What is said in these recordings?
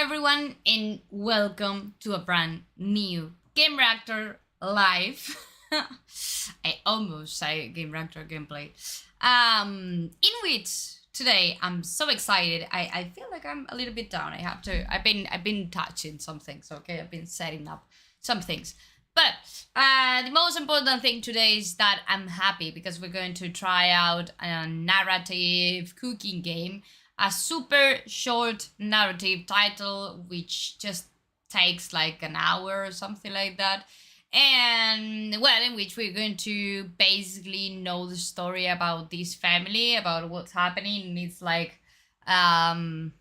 everyone, and welcome to a brand new Game Reactor Live. I almost say Game Reactor gameplay. In which today I'm so excited. I feel like I'm a little bit down. I've been touching some things. Okay, I've been setting up some things. But the most important thing today is that I'm happy because we're going to try out a narrative cooking game, a super short narrative title which just takes like an hour or something like that. And well, in which we're going to basically know the story about this family, about what's happening. And it's like, well,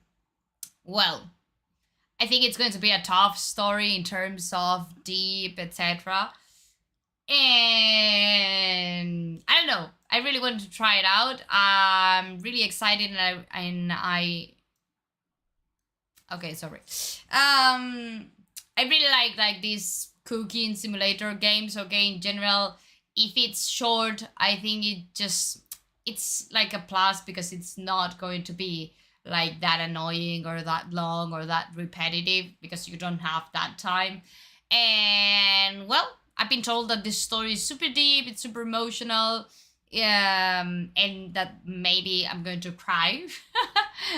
I think it's going to be a tough story in terms of deep, etc. And I don't know. I really wanted to try it out. I'm really excited, okay, sorry. I really like these cooking simulator games. Okay, in general, if it's short, I think it's like a plus because it's not going to be like that annoying or that long or that repetitive because you don't have that time. And well, I've been told that this story is super deep, it's super emotional, and that maybe I'm going to cry.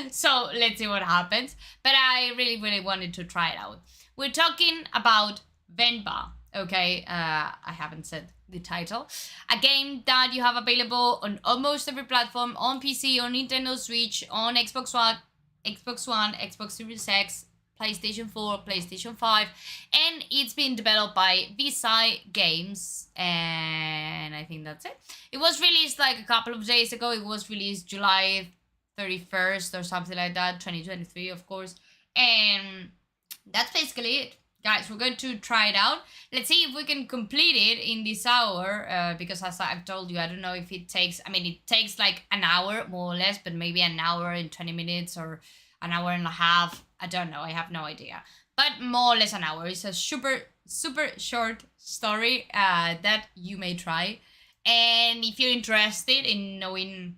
So let's see what happens. But I really, really wanted to try it out. We're talking about Venba. Okay, I haven't said the title. A game that you have available on almost every platform, on PC, on Nintendo Switch, on Xbox One, Xbox Series X, PlayStation 4, PlayStation 5, and it's been developed by VSI Games, and I think that's it. It was released like a couple of days ago. It was released July 31st or something like that, 2023, of course, and that's basically it. Guys, we're going to try it out. Let's see if we can complete it in this hour, because as I've told you, I don't know if it takes, it takes like an hour, more or less, but maybe an hour and 20 minutes or an hour and a half. I don't know, I have no idea. But more or less an hour. It's a super, super short story that you may try. And if you're interested in knowing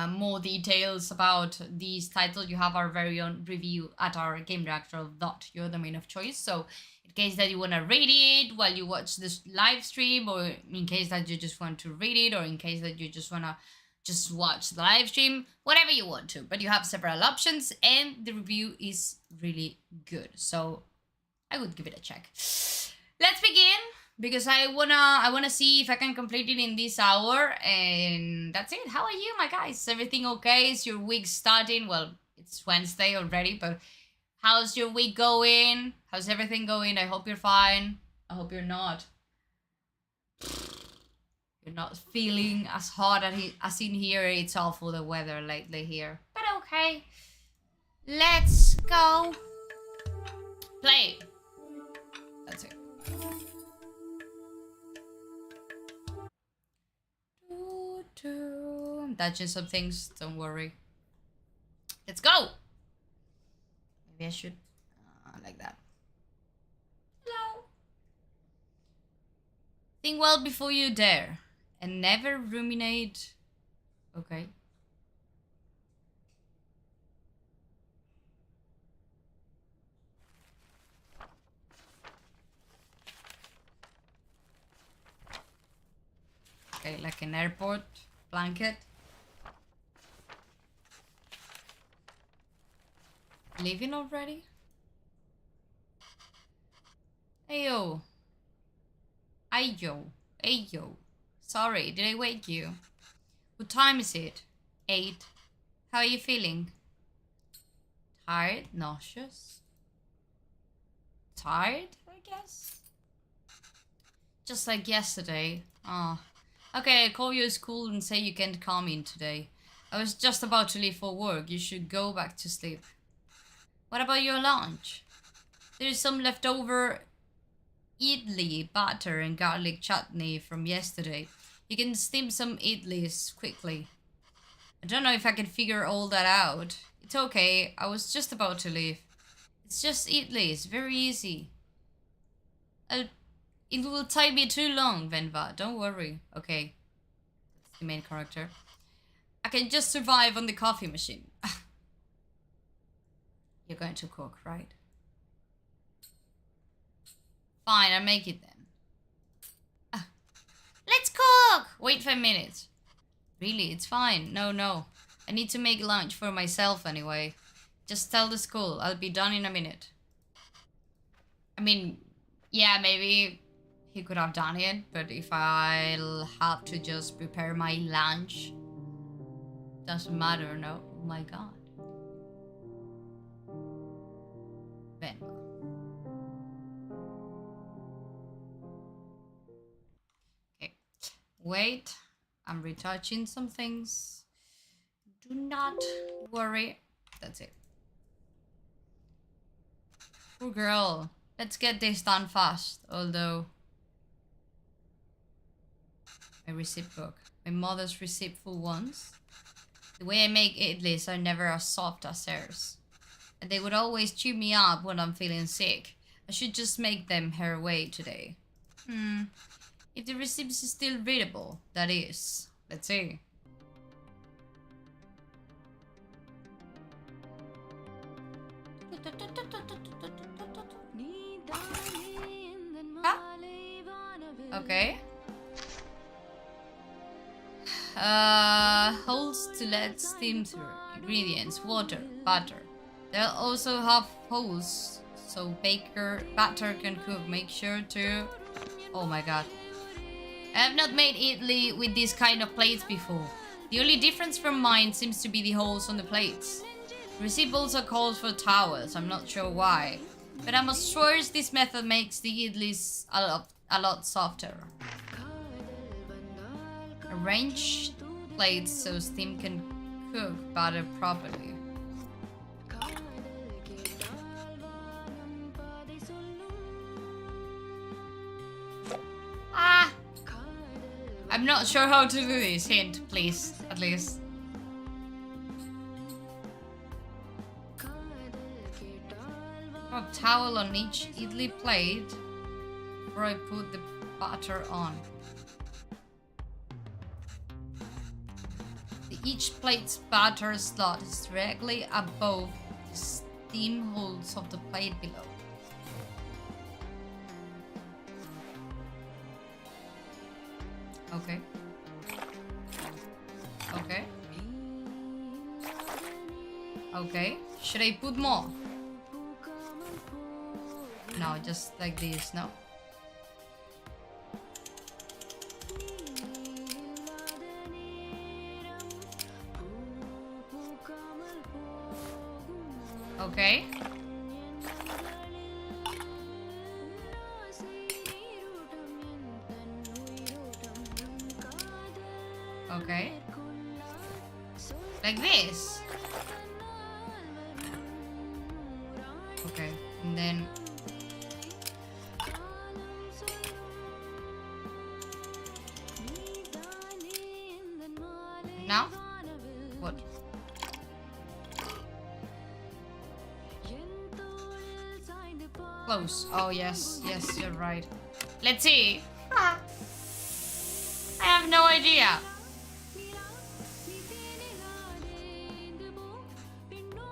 more details about these titles, you have our very own review at our game reactor. You're the main of choice. So in case that you want to read it while you watch this live stream, or in case that you just want to read it, or in case that you just want to just watch the live stream, whatever you want to, but you have several options and the review is really good. So I would give it a check. Let's begin, because I wanna see if I can complete it in this hour, and that's it. How are you, my guys? Everything okay? Is your week starting? Well, it's Wednesday already, but how's your week going? How's everything going? I hope you're fine. I hope you're not feeling as hot as in here. It's awful, the weather lately here, but okay. Let's go play. That's it. I'm touching some things, don't worry. Let's go. Maybe I should like that. Hello. Think well before you dare, and never ruminate. Okay. Okay, like an airport blanket. Leaving already? Ayo. Ayo. Ayo. Sorry, did I wake you? What time is it? 8. How are you feeling? Tired? Nauseous? Tired, I guess? Just like yesterday. Oh. Okay, I'll call you at school and say you can't come in today. I was just about to leave for work. You should go back to sleep. What about your lunch? There's some leftover idli, batter and garlic chutney from yesterday. You can steam some idlis quickly. I don't know if I can figure all that out. It's okay, I was just about to leave. It's just idlis, very easy. It will take me too long, Venba, don't worry. Okay, that's the main character. I can just survive on the coffee machine. You're going to cook, right? Fine, I'll make it then. Let's cook! Wait 5 minutes. Really, it's fine. No. I need to make lunch for myself anyway. Just tell the school. I'll be done in a minute. I mean, yeah, maybe he could have done it, but if I'll have to just prepare my lunch, doesn't matter, no? Oh my god. Venba. Okay. Wait. I'm retouching some things. Do not worry. That's it. Poor girl. Let's get this done fast. Although... my receipt book. My mother's receiptful ones. The way I make idlis are never as soft as hers. And they would always cheer me up when I'm feeling sick. I should just make them her way today. If the receipt is still readable, that is. Let's see. Huh? Okay. Holes to let steam through. Ingredients: water, butter. They'll also have holes so batter can cook. Make sure to... oh my god. I have not made idli with this kind of plates before. The only difference from mine seems to be the holes on the plates. The recipe also calls for towels. I'm not sure why. But I'm sure this method makes the idlis a lot softer. Arrange plates so steam can cook batter properly. I'm not sure how to do this. Hint, please, at least. Put a towel on each idli plate before I put the batter on. Each plate's batter slot is directly above the steam holes of the plate below. Okay. Okay. Okay. Should I put more? No, just like this, no? Okay. Okay. Like this. Okay, and then... now? What? Close. Oh, yes. Yes, you're right. Let's see. I have no idea.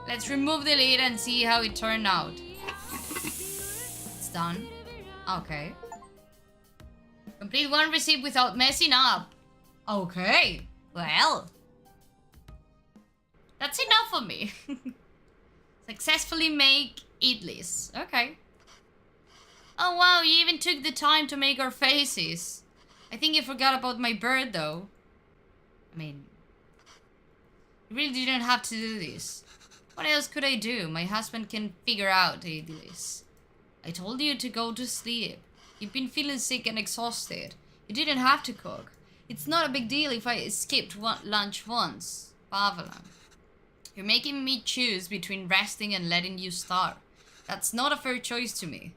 Let's remove the lid and see how it turned out. It's done. Okay. Complete one receipt without messing up. Okay. Well. That's enough for me. Successfully make idlis. Okay. Oh wow, you even took the time to make our faces. I think you forgot about my bird though. I mean, you really didn't have to do this. What else could I do? My husband can figure out idlis. I told you to go to sleep. You've been feeling sick and exhausted. You didn't have to cook. It's not a big deal if I skipped lunch once. Pavlov. You're making me choose between resting and letting you starve. That's not a fair choice to me.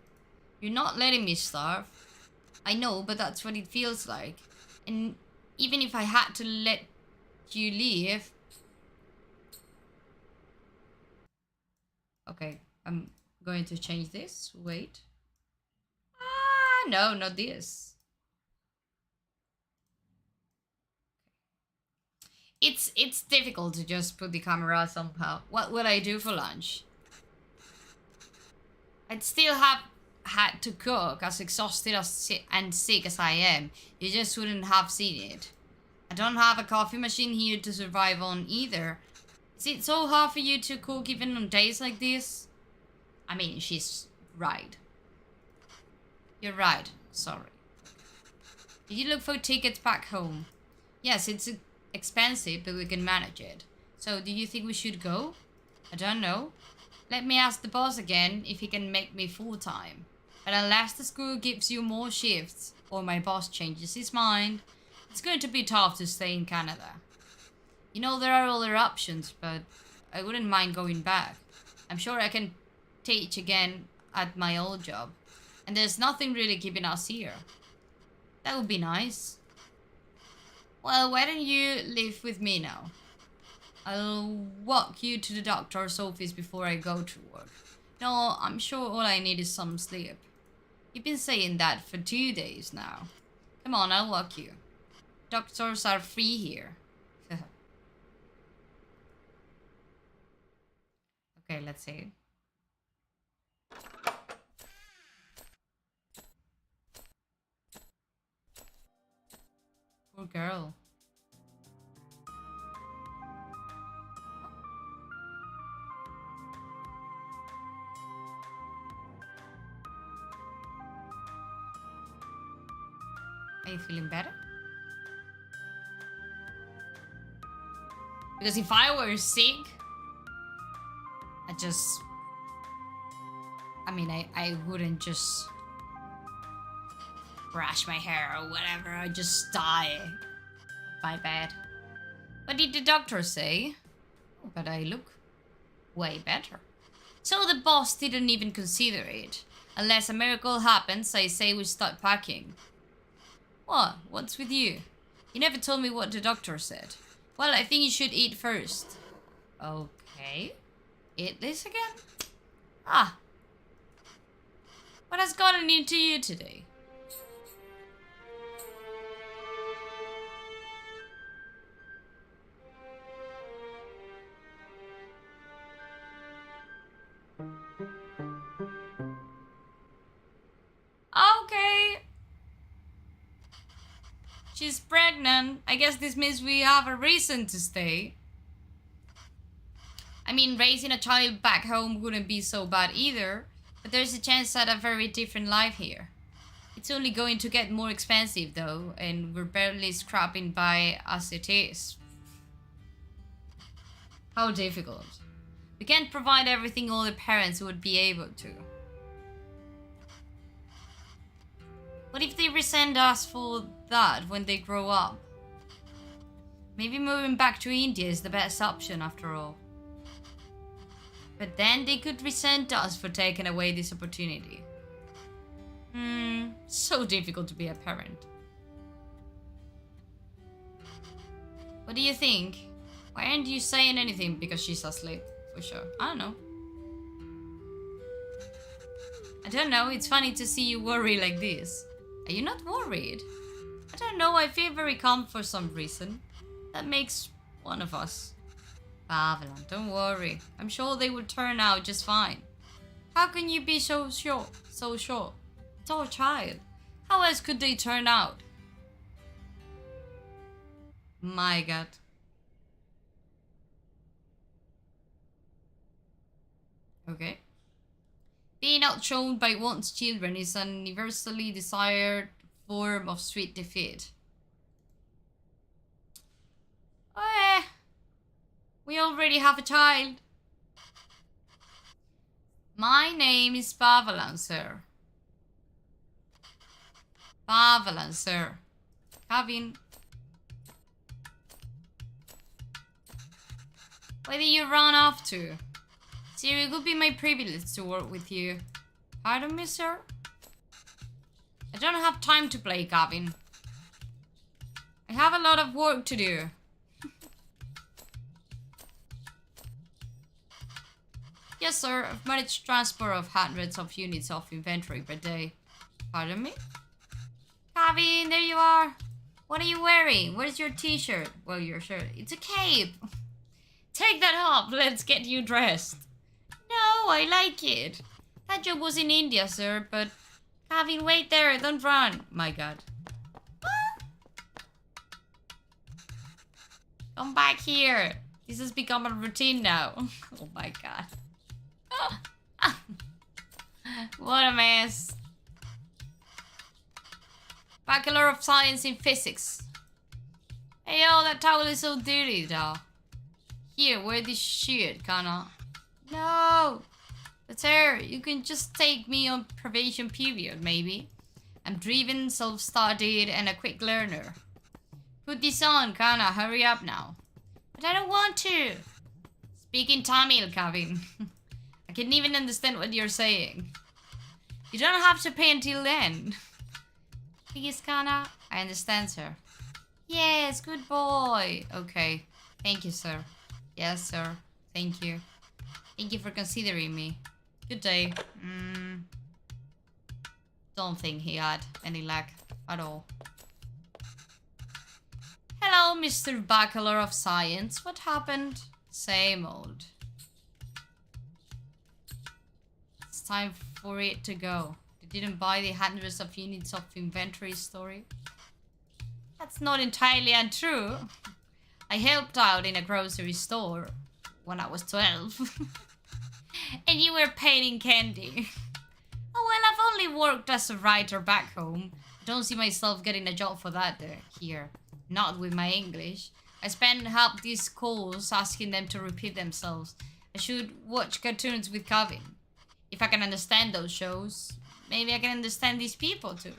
You're not letting me starve. I know, but that's what it feels like. And even if I had to let you leave... Okay, I'm going to change this. Wait. Ah, no, not this. It's difficult to just put the camera somehow. What will I do for lunch? I'd still have had to cook, as exhausted and sick as I am. You just wouldn't have seen it. I don't have a coffee machine here to survive on either. Is it so hard for you to cook even on days like this? I mean, she's right. You're right. Sorry. Did you look for tickets back home? Yes, it's expensive, but we can manage it. So, do you think we should go? I don't know. Let me ask the boss again if he can make me full-time. But unless the school gives you more shifts, or my boss changes his mind, it's going to be tough to stay in Canada. You know, there are other options, but I wouldn't mind going back. I'm sure I can teach again at my old job. And there's nothing really keeping us here. That would be nice. Well, why don't you live with me now? I'll walk you to the doctor's office before I go to work. No, I'm sure all I need is some sleep. You've been saying that for 2 days now. Come on, I'll walk you. Doctors are free here. Okay, let's see. Poor girl. Are you feeling better? Because if I were sick, I wouldn't just brush my hair or whatever. I'd just die. My bad. What did the doctor say? Oh, but I look way better. So the boss didn't even consider it. Unless a miracle happens, I say we start packing. What? What's with you? You never told me what the doctor said. Well, I think you should eat first. Okay. Eat this again? Ah. What has gotten into you today? Okay. She's pregnant. I guess this means we have a reason to stay. I mean, raising a child back home wouldn't be so bad either, but there's a chance at a very different life here. It's only going to get more expensive though, and we're barely scrapping by as it is. How difficult. We can't provide everything all the parents would be able to. What if they resent us for that when they grow up? Maybe moving back to India is the best option after all. But then they could resent us for taking away this opportunity. So difficult to be a parent. What do you think? Why aren't you saying anything? Because she's asleep, for sure. I don't know. I don't know, it's funny to see you worry like this. Are you not worried? I don't know, I feel very calm for some reason. That makes one of us. Avalon, don't worry. I'm sure they will turn out just fine. How can you be so sure? So sure. It's our child. How else could they turn out? My God. Okay. Being outshone by one's children is an universally desired form of sweet defeat. Oh, we already have a child. My name is Pavalan, sir. Pavalan, sir. Kevin. Where did you run off to? Sir, it would be my privilege to work with you. Pardon me, sir? I don't have time to play, Kevin. I have a lot of work to do. Yes, sir. I've managed transport of hundreds of units of inventory per day. Pardon me? Kevin, there you are. What are you wearing? Where's your t-shirt? Well, your shirt. It's a cape. Take that off. Let's get you dressed. No, I like it. That job was in India, sir, but... Kevin, wait there, don't run. My god. Come back here. This has become a routine now. Oh my god. What a mess. Bachelor of Science in Physics. Hey yo, that towel is so dirty though. Here, wear this shit, Kana. No! But sir, you can just take me on probation period, maybe. I'm driven, self-studied, and a quick learner. Put this on, Kana, hurry up now. But I don't want to. Speak in Tamil, Kevin. I can't even understand what you're saying. You don't have to pay until then. Please, Kana. I understand, sir. Yes, good boy. Okay. Thank you, sir. Yes, sir. Thank you. Thank you for considering me. Good day. Don't think he had any luck at all. Hello, Mr. Bachelor of Science. What happened? Same old. It's time for it to go. You didn't buy the hundreds of units of inventory story? That's not entirely untrue. I helped out in a grocery store when I was 12. And you were painting candy. Oh well, I've only worked as a writer back home. I don't see myself getting a job for that here. Not with my English. I spend half these calls asking them to repeat themselves. I should watch cartoons with Kevin. If I can understand those shows, maybe I can understand these people too.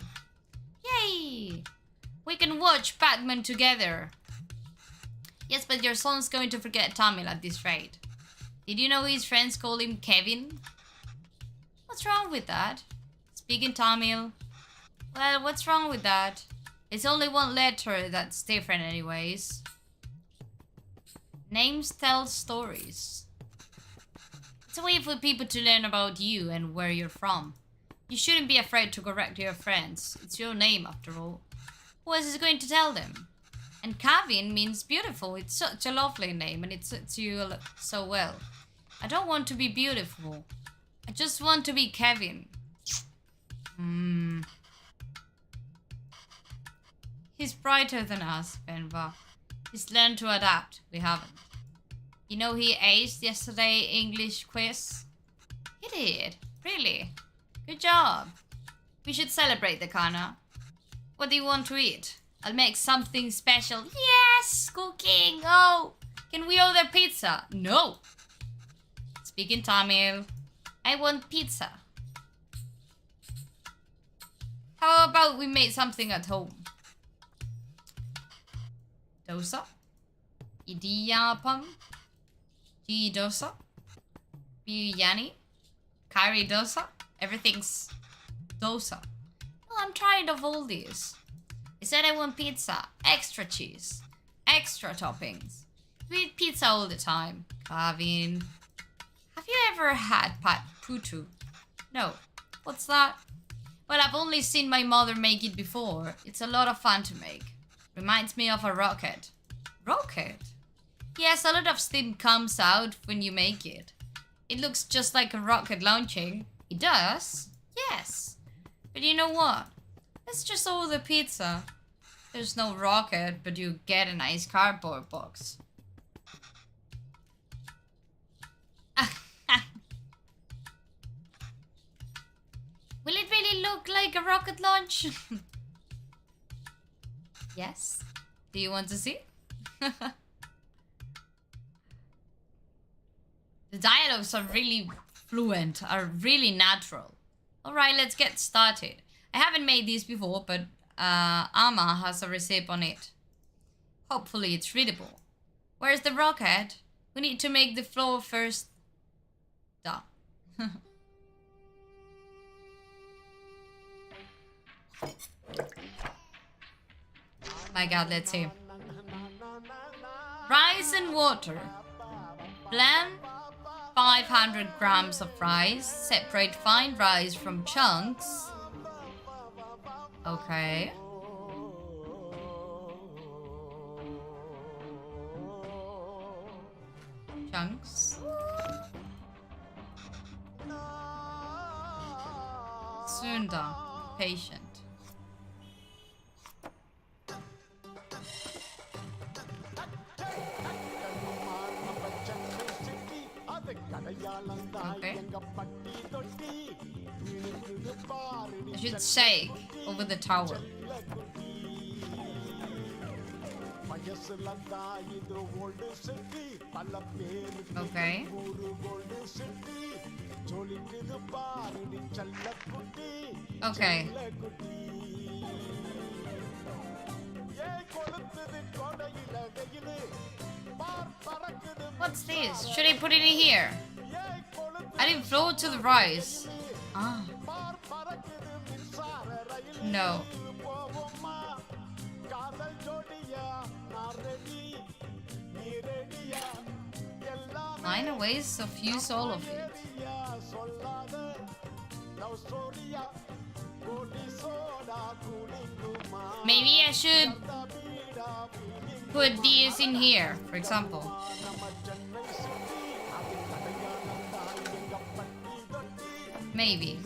Yay! We can watch Batman together. Yes, but your son's going to forget Tamil at this rate. Did you know his friends call him Kevin? What's wrong with that? Speaking Tamil. Well, what's wrong with that? It's only one letter that's different anyways. Names tell stories. It's a way for people to learn about you and where you're from. You shouldn't be afraid to correct your friends. It's your name after all. Who else is going to tell them? And Kevin means beautiful. It's such a lovely name and it suits you so well. I don't want to be beautiful. I just want to be Kevin. He's brighter than us, Venba. He's learned to adapt. We haven't. You know he aced yesterday English quiz? He did? Really? Good job. We should celebrate the Kana. What do you want to eat? I'll make something special. Yes! Cooking! Oh! Can we order pizza? No! Speaking Tamil. I want pizza. How about we make something at home? Dosa? Idiyappam? Ghee dosa? Biryani? Curry dosa? Everything's dosa. Oh, I'm tired of all these. I said I want pizza. Extra cheese. Extra toppings. We eat pizza all the time. Kevin. Have you ever had pat putu? No. What's that? Well, I've only seen my mother make it before. It's a lot of fun to make. Reminds me of a rocket. Rocket? Yes, a lot of steam comes out when you make it. It looks just like a rocket launching. It does? Yes. But you know what? Let's just order pizza. There's no rocket, but you get a nice cardboard box. Will it really look like a rocket launch? Yes. Do you want to see? The dialogues are really fluent, are really natural. Alright, let's get started. I haven't made these before, but Amma has a recipe on it. Hopefully it's readable. Where's the rocket? We need to make the floor first. Duh. My god, let's see. Rice and water. Blend 500 grams of rice. Separate fine rice from chunks. Okay. Chunks. Soon done. Patient. Okay. I should shake over the tower. Okay. Okay. What's this? Should I put it in here? I didn't float to the rise. Ah. No. Find ways of use all of it. Maybe I should put these in here, for example. Maybe.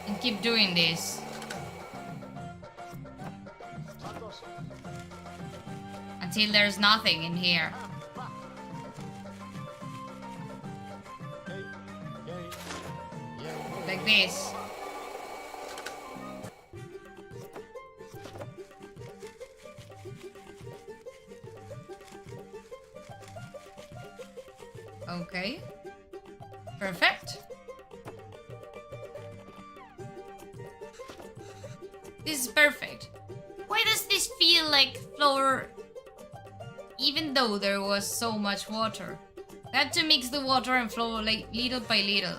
And keep doing this. Until there's nothing in here. Like this. Okay. Perfect. This is perfect. Why does this feel like floor, even though there was so much water? I had to mix the water and flow like little by little.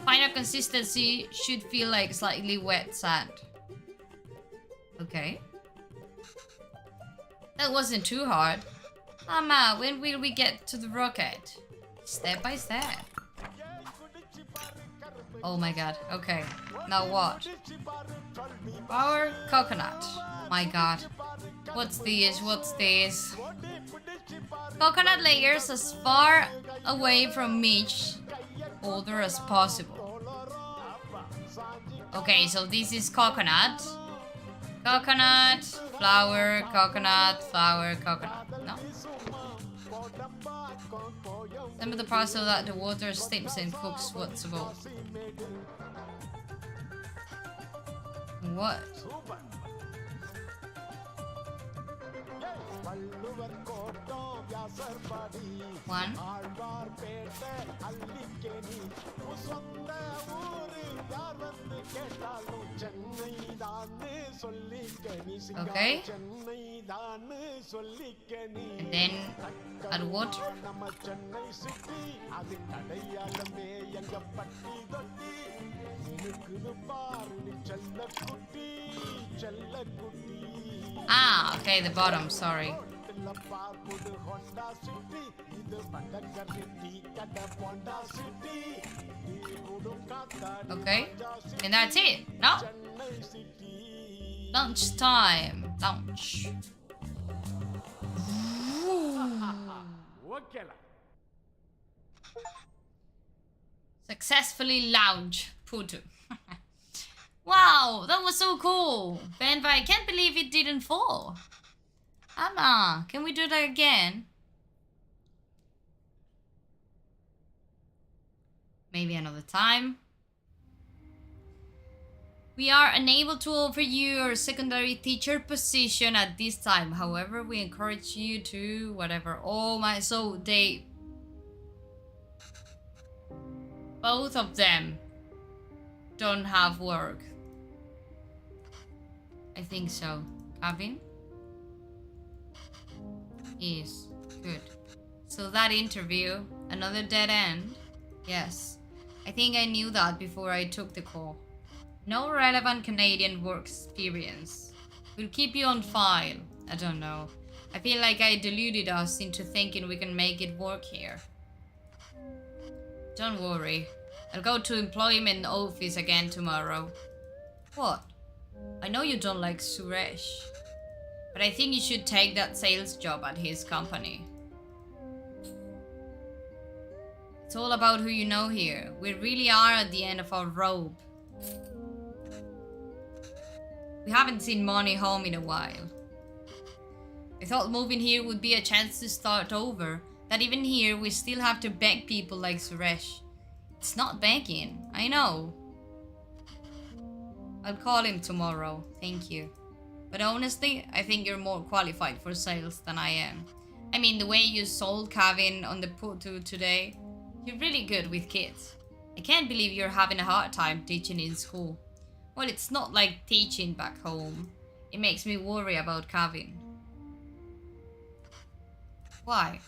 Final consistency should feel like slightly wet sand. Okay. That wasn't too hard. Mama, when will we get to the rocket? Step by step. Oh my god. Okay. Now what? Power coconut. My god. What's this? What's this? Coconut layers as far away from each other as possible. Okay, so this is coconut. Coconut, flower, coconut, flower, coconut. No? Remember the part so that the water steams and cooks what's above. What? One. Okay. And then add water. Ah, okay, the bottom, sorry. Okay, and that's it, no? Lunch time, lunch. Successfully lounge, Putu. Wow, that was so cool. Venba, I can't believe it didn't fall. Anna, can we do that again? Maybe another time. We are unable to offer you a secondary teacher position at this time. However, we encourage you to whatever. Oh my, so they... both of them don't have work. I think so. Gavin? Yes, good. So that interview, another dead end? Yes. I think I knew that before I took the call. No relevant Canadian work experience. We'll keep you on file. I don't know. I feel like I deluded us into thinking we can make it work here. Don't worry. I'll go to employment office again tomorrow. What? I know you don't like Suresh. But I think you should take that sales job at his company. It's all about who you know here. We really are at the end of our rope. We haven't seen Money home in a while. I thought moving here would be a chance to start over. That even here we still have to beg people like Suresh. It's not begging, I know. I'll call him tomorrow, thank you. But honestly, I think you're more qualified for sales than I am. I mean, the way you sold Kevin on the Putu today, you're really good with kids. I can't believe you're having a hard time teaching in school. Well, it's not like teaching back home. It makes me worry about Kevin. Why?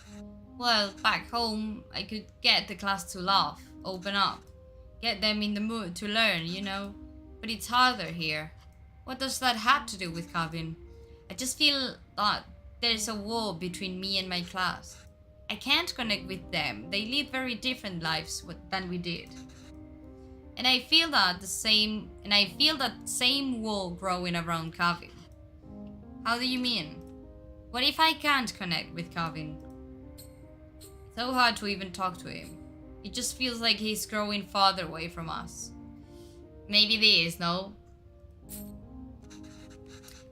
Well, back home, I could get the class to laugh, open up, get them in the mood to learn, you know? But it's harder here. What does that have to do with Kevin? I just feel that there's a wall between me and my class. I can't connect with them. They live very different lives than we did. And I feel that same wall growing around Kevin. How do you mean? What if I can't connect with Kevin? So hard to even talk to him. It just feels like he's growing farther away from us. Maybe this, no?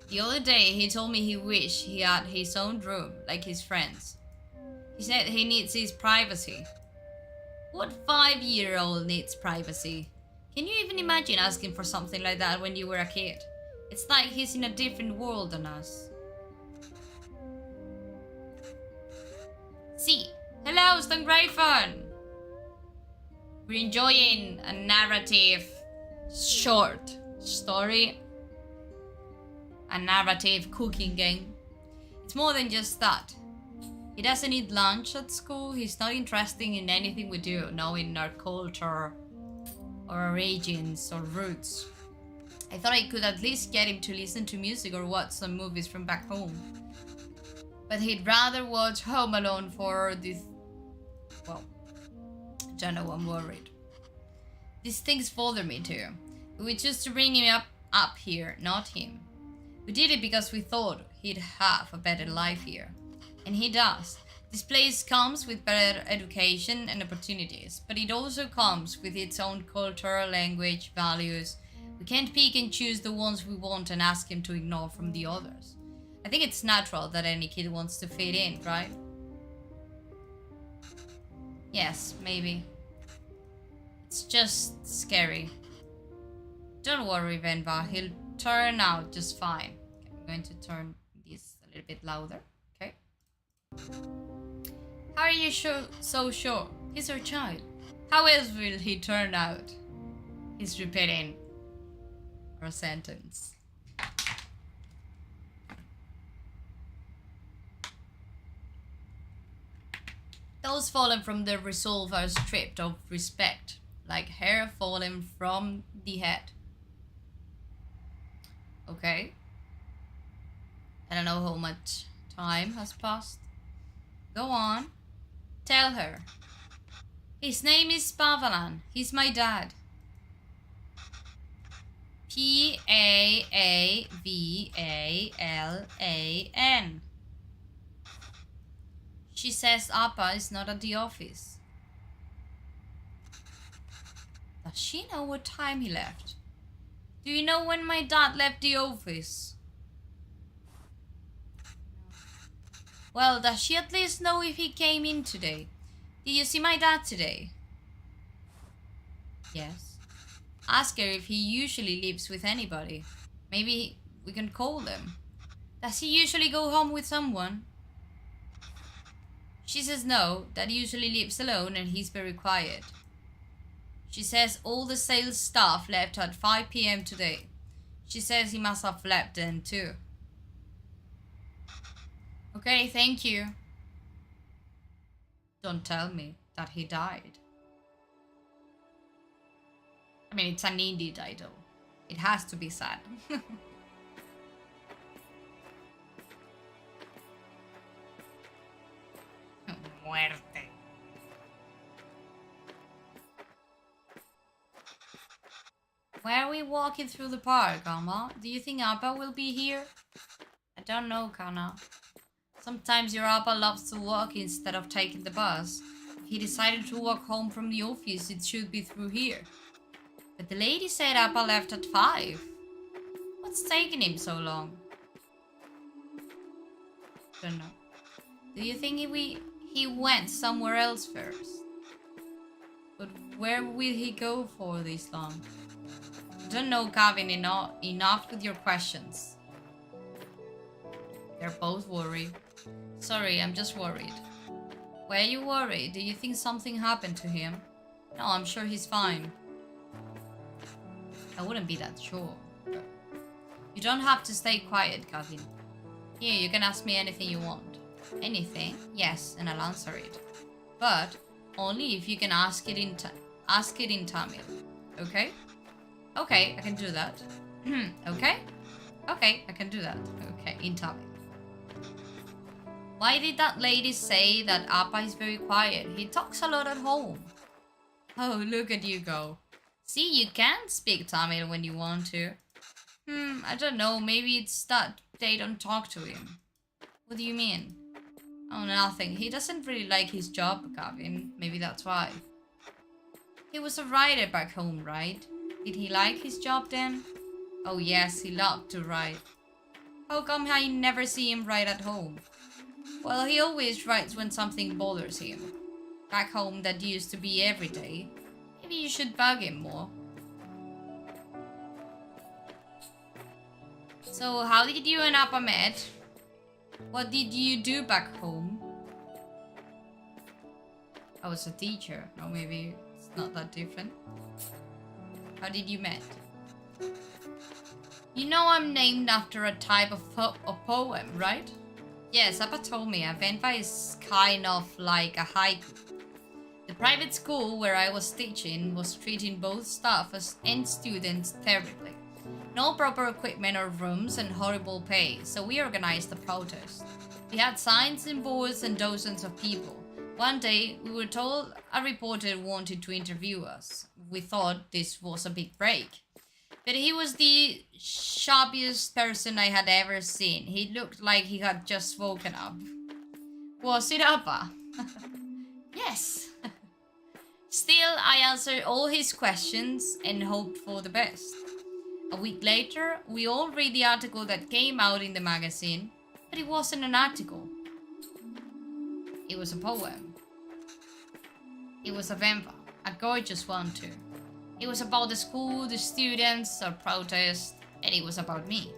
The other day, he told me he wished he had his own room, like his friends. He said he needs his privacy. What 5-year-old needs privacy? Can you even imagine asking for something like that when you were a kid? It's like he's in a different world than us. See, hello, Stungreifen! We're enjoying a narrative short story. A narrative cooking game. It's more than just that. He doesn't eat lunch at school. He's not interested in anything we do, knowing our culture or our origins or roots. I thought I could at least get him to listen to music or watch some movies from back home. But he'd rather watch Home Alone for this... Well, I don't know, I'm worried. These things bother me too. We chose to bring him up here, not him. We did it because we thought he'd have a better life here. And he does. This place comes with better education and opportunities, but it also comes with its own culture, language, values. We can't pick and choose the ones we want and ask him to ignore from the others. I think it's natural that any kid wants to fit in, right? Yes, maybe. It's just scary. Don't worry, Venba. He'll turn out just fine. Okay, I'm going to turn this a little bit louder. Okay. How are you so sure? He's our child. How else will he turn out? He's repeating our sentence. Those fallen from the resolve are stripped of respect, like hair fallen from the head. Okay. I don't know how much time has passed. Go on. Tell her. His name is Pavalan. He's my dad. Pavalan. She says Appa is not at the office. Does she know what time he left? Do you know when my dad left the office? Well, does she at least know if he came in today? Did you see my dad today? Yes. Ask her if he usually lives with anybody. Maybe we can call them. Does he usually go home with someone? She says no, Dad usually lives alone and he's very quiet. She says all the sales staff left at 5 p.m. today. She says he must have left then too. Okay, thank you. Don't tell me that he died. I mean, it's an indie title. It has to be sad. Muerte. Why are we walking through the park, Alma? Do you think Appa will be here? I don't know, Kana. Sometimes your Appa loves to walk instead of taking the bus. If he decided to walk home from the office, it should be through here. But the lady said Appa left at 5. What's taking him so long? Don't know. Do you think he went somewhere else first? But where will he go for this long? I don't know, Gavin, enough with your questions. They're both worried. Sorry, I'm just worried. Why are you worried? Do you think something happened to him? No, I'm sure he's fine. I wouldn't be that sure. But you don't have to stay quiet, Gavin. Here, you can ask me anything you want. Anything? Yes, and I'll answer it. But only if you can ask it in Tamil. Okay? Okay, I can do that. Okay? Okay, I can do that. Okay, in Tamil. Why did that lady say that Appa is very quiet? He talks a lot at home. Oh, look at you go. See, you can speak Tamil when you want to. I don't know. Maybe it's that they don't talk to him. What do you mean? Oh, nothing. He doesn't really like his job, Gavin. Maybe that's why. He was a writer back home, right? Did he like his job then? Oh yes, he loved to write. How come I never see him write at home? Well, he always writes when something bothers him. Back home, that used to be every day. Maybe you should bug him more. So, how did you and Appa met? What did you do back home? I was a teacher. No, maybe it's not that different. How did you met? You know I'm named after a type of poem, right? Yes, Appa told me. A Venba is kind of like a haiku. The private school where I was teaching was treating both staff and students terribly. No proper equipment or rooms and horrible pay, so we organized a protest. We had signs and boards and dozens of people. One day, we were told a reporter wanted to interview us. We thought this was a big break. But he was the shabbiest person I had ever seen. He looked like he had just woken up. Was it Appa? Yes. Still, I answered all his questions and hoped for the best. A week later, we all read the article that came out in the magazine, but it wasn't an article. It was a poem. It was a Venba, a gorgeous one too. It was about the school, the students, our protest, and it was about me.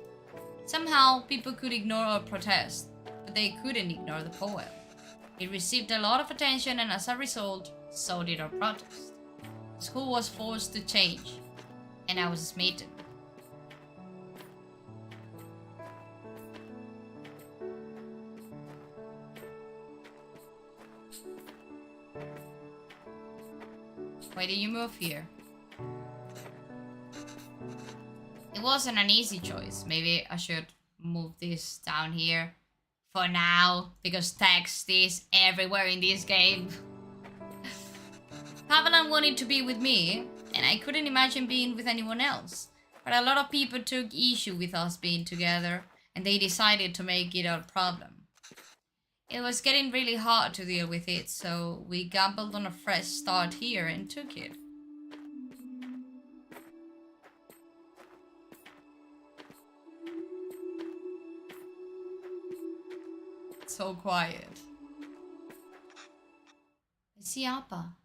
Somehow, people could ignore our protest, but they couldn't ignore the poem. It received a lot of attention, and as a result, so did our protest. The school was forced to change, and I was smitten. Why did you move here? It wasn't an easy choice. Maybe I should move this down here for now, because text is everywhere in this game. Haviland wanted to be with me, and I couldn't imagine being with anyone else. But a lot of people took issue with us being together, and they decided to make it a problem. It was getting really hard to deal with it, so we gambled on a fresh start here and took it. It's so quiet. I see Appa.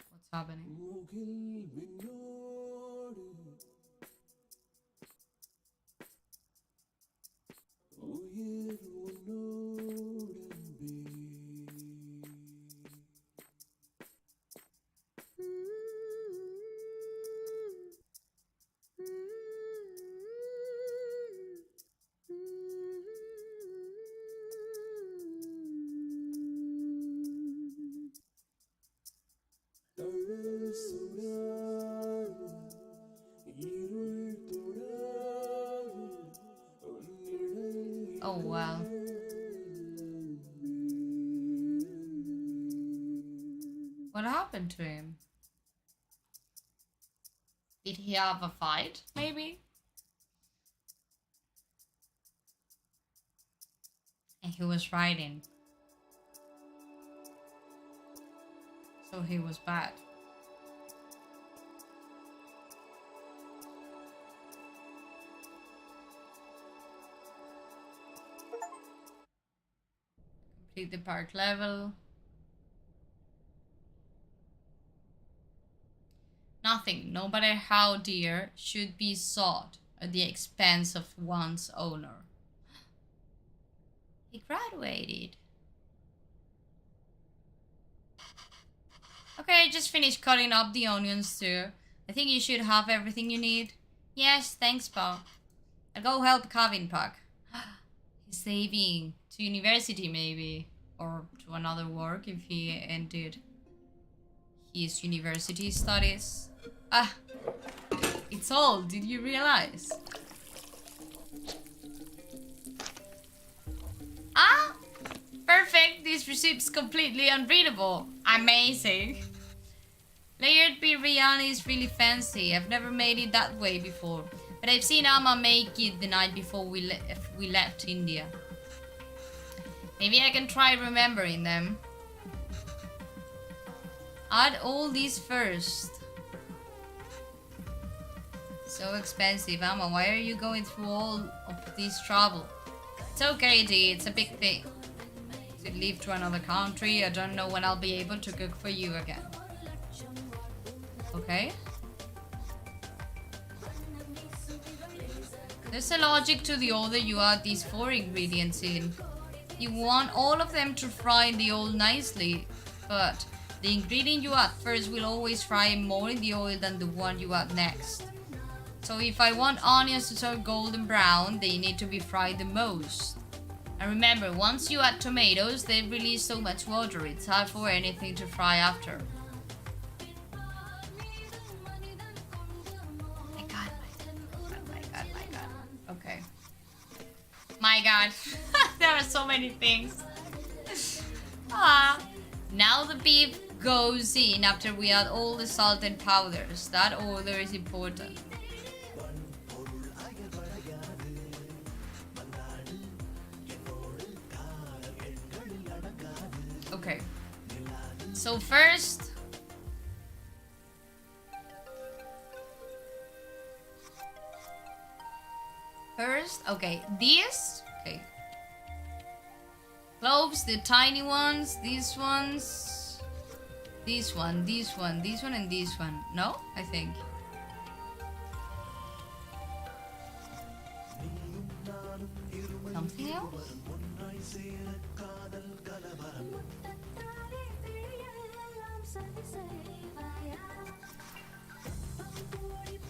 What's happening? Oh well. What happened to him? Did he have a fight, maybe? And he was riding. So he was bad. Complete the park level. Nothing, no matter how dear, should be sought at the expense of one's owner. He graduated. Okay, I just finished cutting up the onions too. I think you should have everything you need. Yes, thanks, Pa. I'll go help Kevin pack. He's saving to university maybe. Or to another work if he ended his university studies. Ah, it's all. Did you realize? Ah, perfect. This recipe's completely unreadable. Amazing. Layered biryani is really fancy. I've never made it that way before, but I've seen Amma make it the night before we left India. Maybe I can try remembering them. Add all these first. So expensive, Amma. Why are you going through all of this trouble? It's okay, Dee. It's a big thing. To leave to another country, I don't know when I'll be able to cook for you again. Okay? There's a logic to the order you add these 4 ingredients in. You want all of them to fry in the oil nicely, but the ingredient you add first will always fry more in the oil than the one you add next. So if I want onions to turn golden brown, they need to be fried the most. And remember, once you add tomatoes, they release so much water, it's hard for anything to fry after. My god. Okay. My god. There are so many things. Now the beef goes in after we add all the salt and powders. That order is important. Okay. So first, okay, these, okay. Cloves, the tiny ones, these ones, this one, and this one. No? I think. Something else?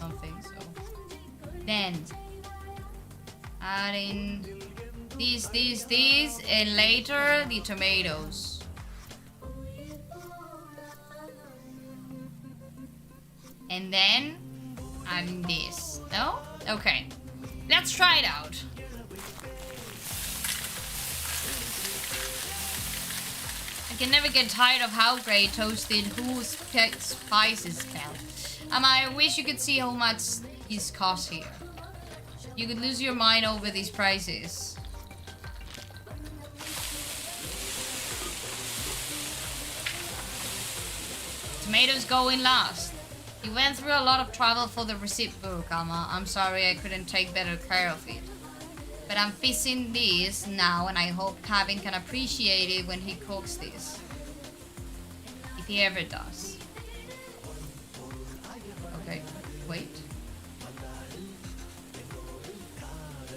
Don't think so. Then add in these, and later the tomatoes. And then adding this. No? Okay. Let's try it out. I can never get tired of how great toasted whole spices smell. I wish you could see how much these cost here. You could lose your mind over these prices. Tomatoes go in last. You went through a lot of trouble for the receipt book, Amma. I'm sorry I couldn't take better care of it. But I'm fixing this now, and I hope Kevin can appreciate it when he cooks this. If he ever does. Okay, wait.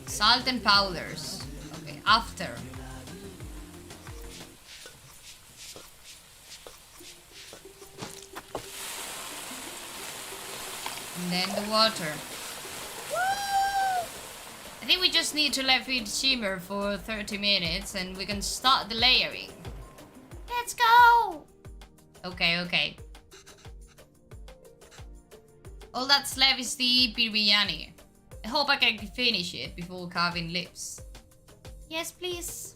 Salt and powders. Okay, after. And then the water. I think we just need to let it simmer for 30 minutes and we can start the layering. Let's go! Okay. All that's left is the biryani. I hope I can finish it before Kevin leaves. Yes, please.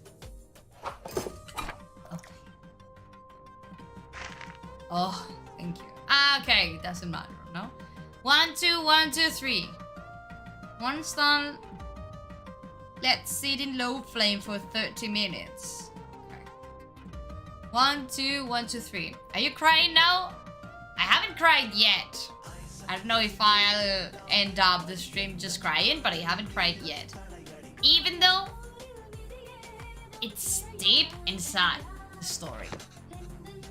Okay. Oh, thank you. Okay, doesn't matter, no? 1, 2, 1, 2, 3. Once done, let's sit in low flame for 30 minutes. Okay. 1, 2, 1, 2, 3. Are you crying now? I haven't cried yet. I don't know if I'll end up the stream just crying, but I haven't cried yet. Even though it's deep and sad, the story.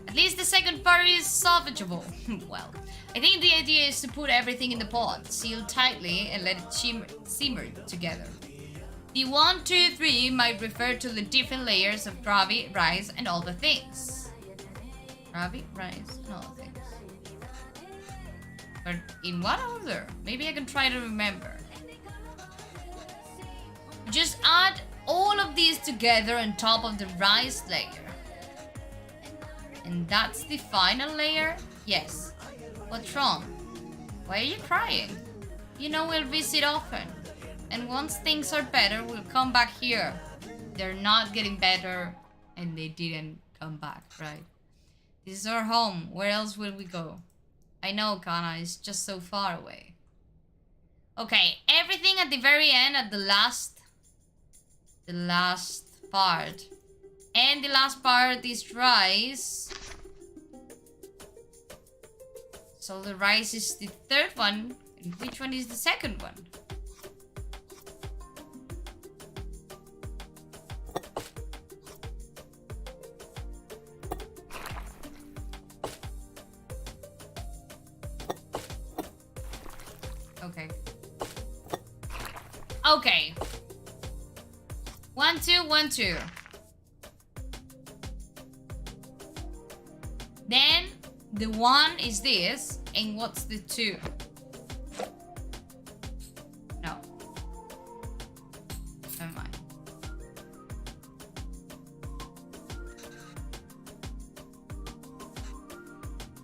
At least the second part is salvageable. Well, I think the idea is to put everything in the pot, seal tightly, and let it simmer together. The 1, 2, 3 might refer to the different layers of gravy, rice, and all the things. Gravy, rice, and all the things. But in what order? Maybe I can try to remember. Just add all of these together on top of the rice layer. And that's the final layer? Yes. What's wrong? Why are you crying? You know we'll visit often. And once things are better, we'll come back here. They're not getting better, and they didn't come back, right? This is our home. Where else will we go? I know, Kana, it's just so far away. Okay, everything at the very end, at the last part. And the last part is rice. So the rice is the third one. And which one is the second one? Okay. Okay. 1, 2, 1, 2. Then the 1 is this, and what's the 2? No. Never mind.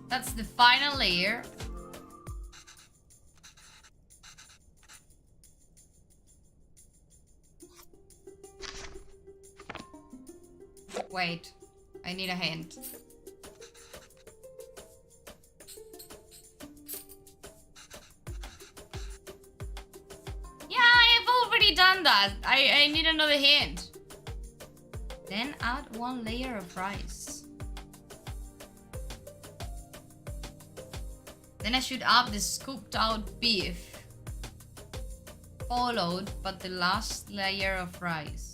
That's the final layer. Wait, I need a hint. Yeah, I have already done that. I need another hint. Then add 1 layer of rice. Then I should add the scooped out beef. Followed by the last layer of rice.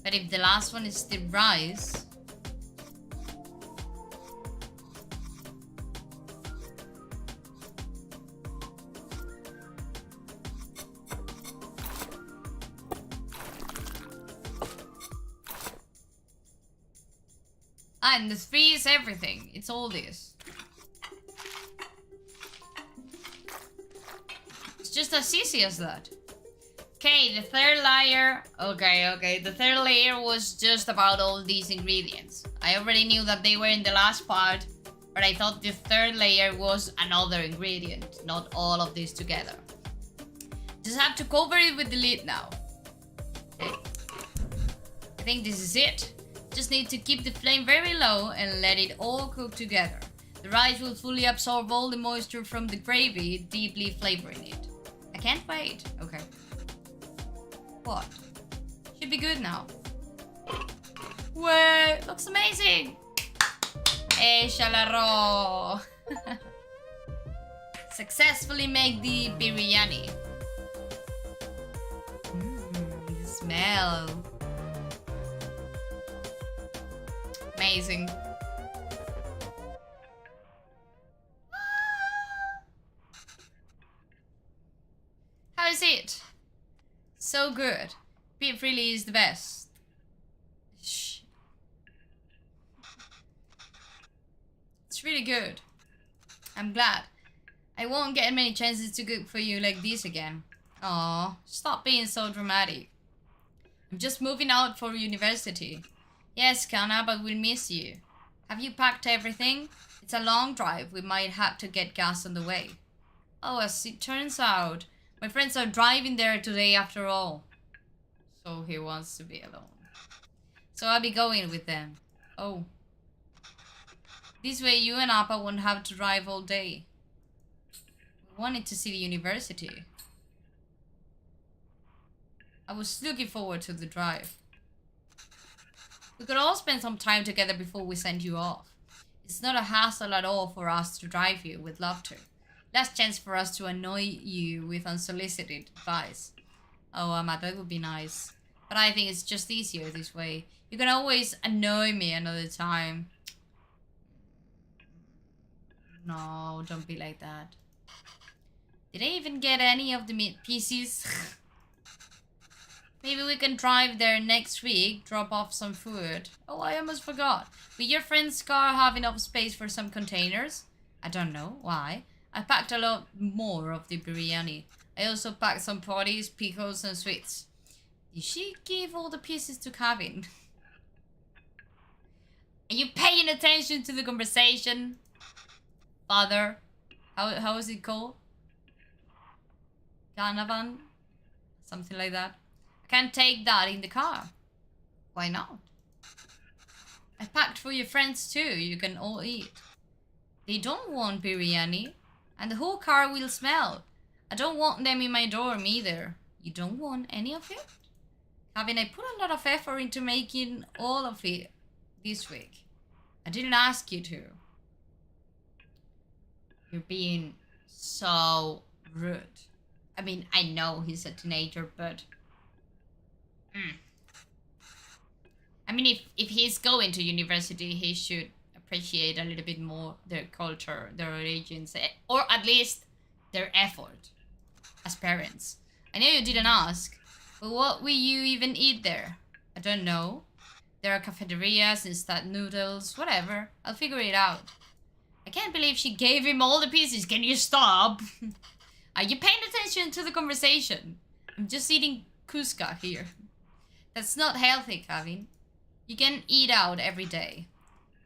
But if the last one is the rice, and the 3 is everything. It's all this. It's just as easy as that. Okay, the third layer. Okay. The third layer was just about all these ingredients. I already knew that they were in the last part, but I thought the third layer was another ingredient, not all of this together. Just have to cover it with the lid now. Okay. I think this is it. Just need to keep the flame very low and let it all cook together. The rice will fully absorb all the moisture from the gravy, deeply flavoring it. I can't wait. Okay. What? Should be good now. Whoa, looks amazing. Shalaro. Successfully make the biryani. The smell. Amazing. How is it? So good. Beef really is the best. Shh. It's really good. I'm glad. I won't get many chances to cook for you like this again. Aw, stop being so dramatic. I'm just moving out for university. Yes, Kana, but we'll miss you. Have you packed everything? It's a long drive. We might have to get gas on the way. Oh, as it turns out, my friends are driving there today after all. So he wants to be alone. So I'll be going with them. Oh. This way you and Appa won't have to drive all day. We wanted to see the university. I was looking forward to the drive. We could all spend some time together before we send you off. It's not a hassle at all for us to drive you. We'd love to. Last chance for us to annoy you with unsolicited advice. Oh, Amma, that would be nice. But I think it's just easier this way. You can always annoy me another time. No, don't be like that. Did I even get any of the meat pieces? Maybe we can drive there next week, drop off some food. Oh, I almost forgot. Will your friend's car have enough space for some containers? I don't know. Why? I packed a lot more of the biryani. I also packed some potties, pickles, and sweets. Did she give all the pieces to Kevin? Are you paying attention to the conversation? Father? How is it called? Ganavan? Something like that. I can't take that in the car. Why not? I packed for your friends too. You can all eat. They don't want biryani. And the whole car will smell. I don't want them in my dorm either. You don't want any of it? Kevin, I put a lot of effort into making all of it this week. I didn't ask you to. You're being so rude. I mean, I know he's a teenager, but... I mean, if he's going to university, he should appreciate a little bit more their culture, their origins, or at least their effort as parents. I know you didn't ask, but what will you even eat there? I don't know. There are cafeterias, instant noodles, whatever. I'll figure it out. I can't believe she gave him all the pieces. Can you stop? Are you paying attention to the conversation? I'm just eating Cusca here. That's not healthy, Kevin. You can eat out every day.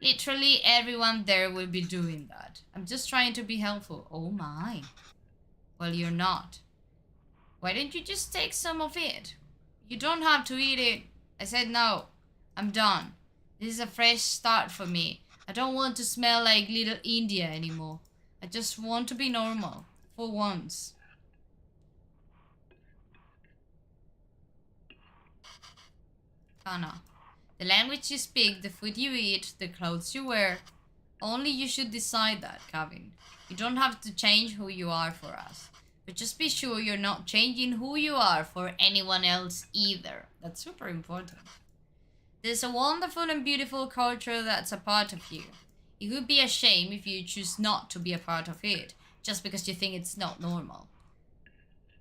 Literally everyone there will be doing that. I'm just trying to be helpful. Oh my. Well, you're not. Why don't you just take some of it? You don't have to eat it. I said no. I'm done. This is a fresh start for me. I don't want to smell like Little India anymore. I just want to be normal. For once. Kana. The language you speak, the food you eat, the clothes you wear. Only you should decide that, Kevin. You don't have to change who you are for us. But just be sure you're not changing who you are for anyone else either. That's super important. There's a wonderful and beautiful culture that's a part of you. It would be a shame if you choose not to be a part of it, just because you think it's not normal.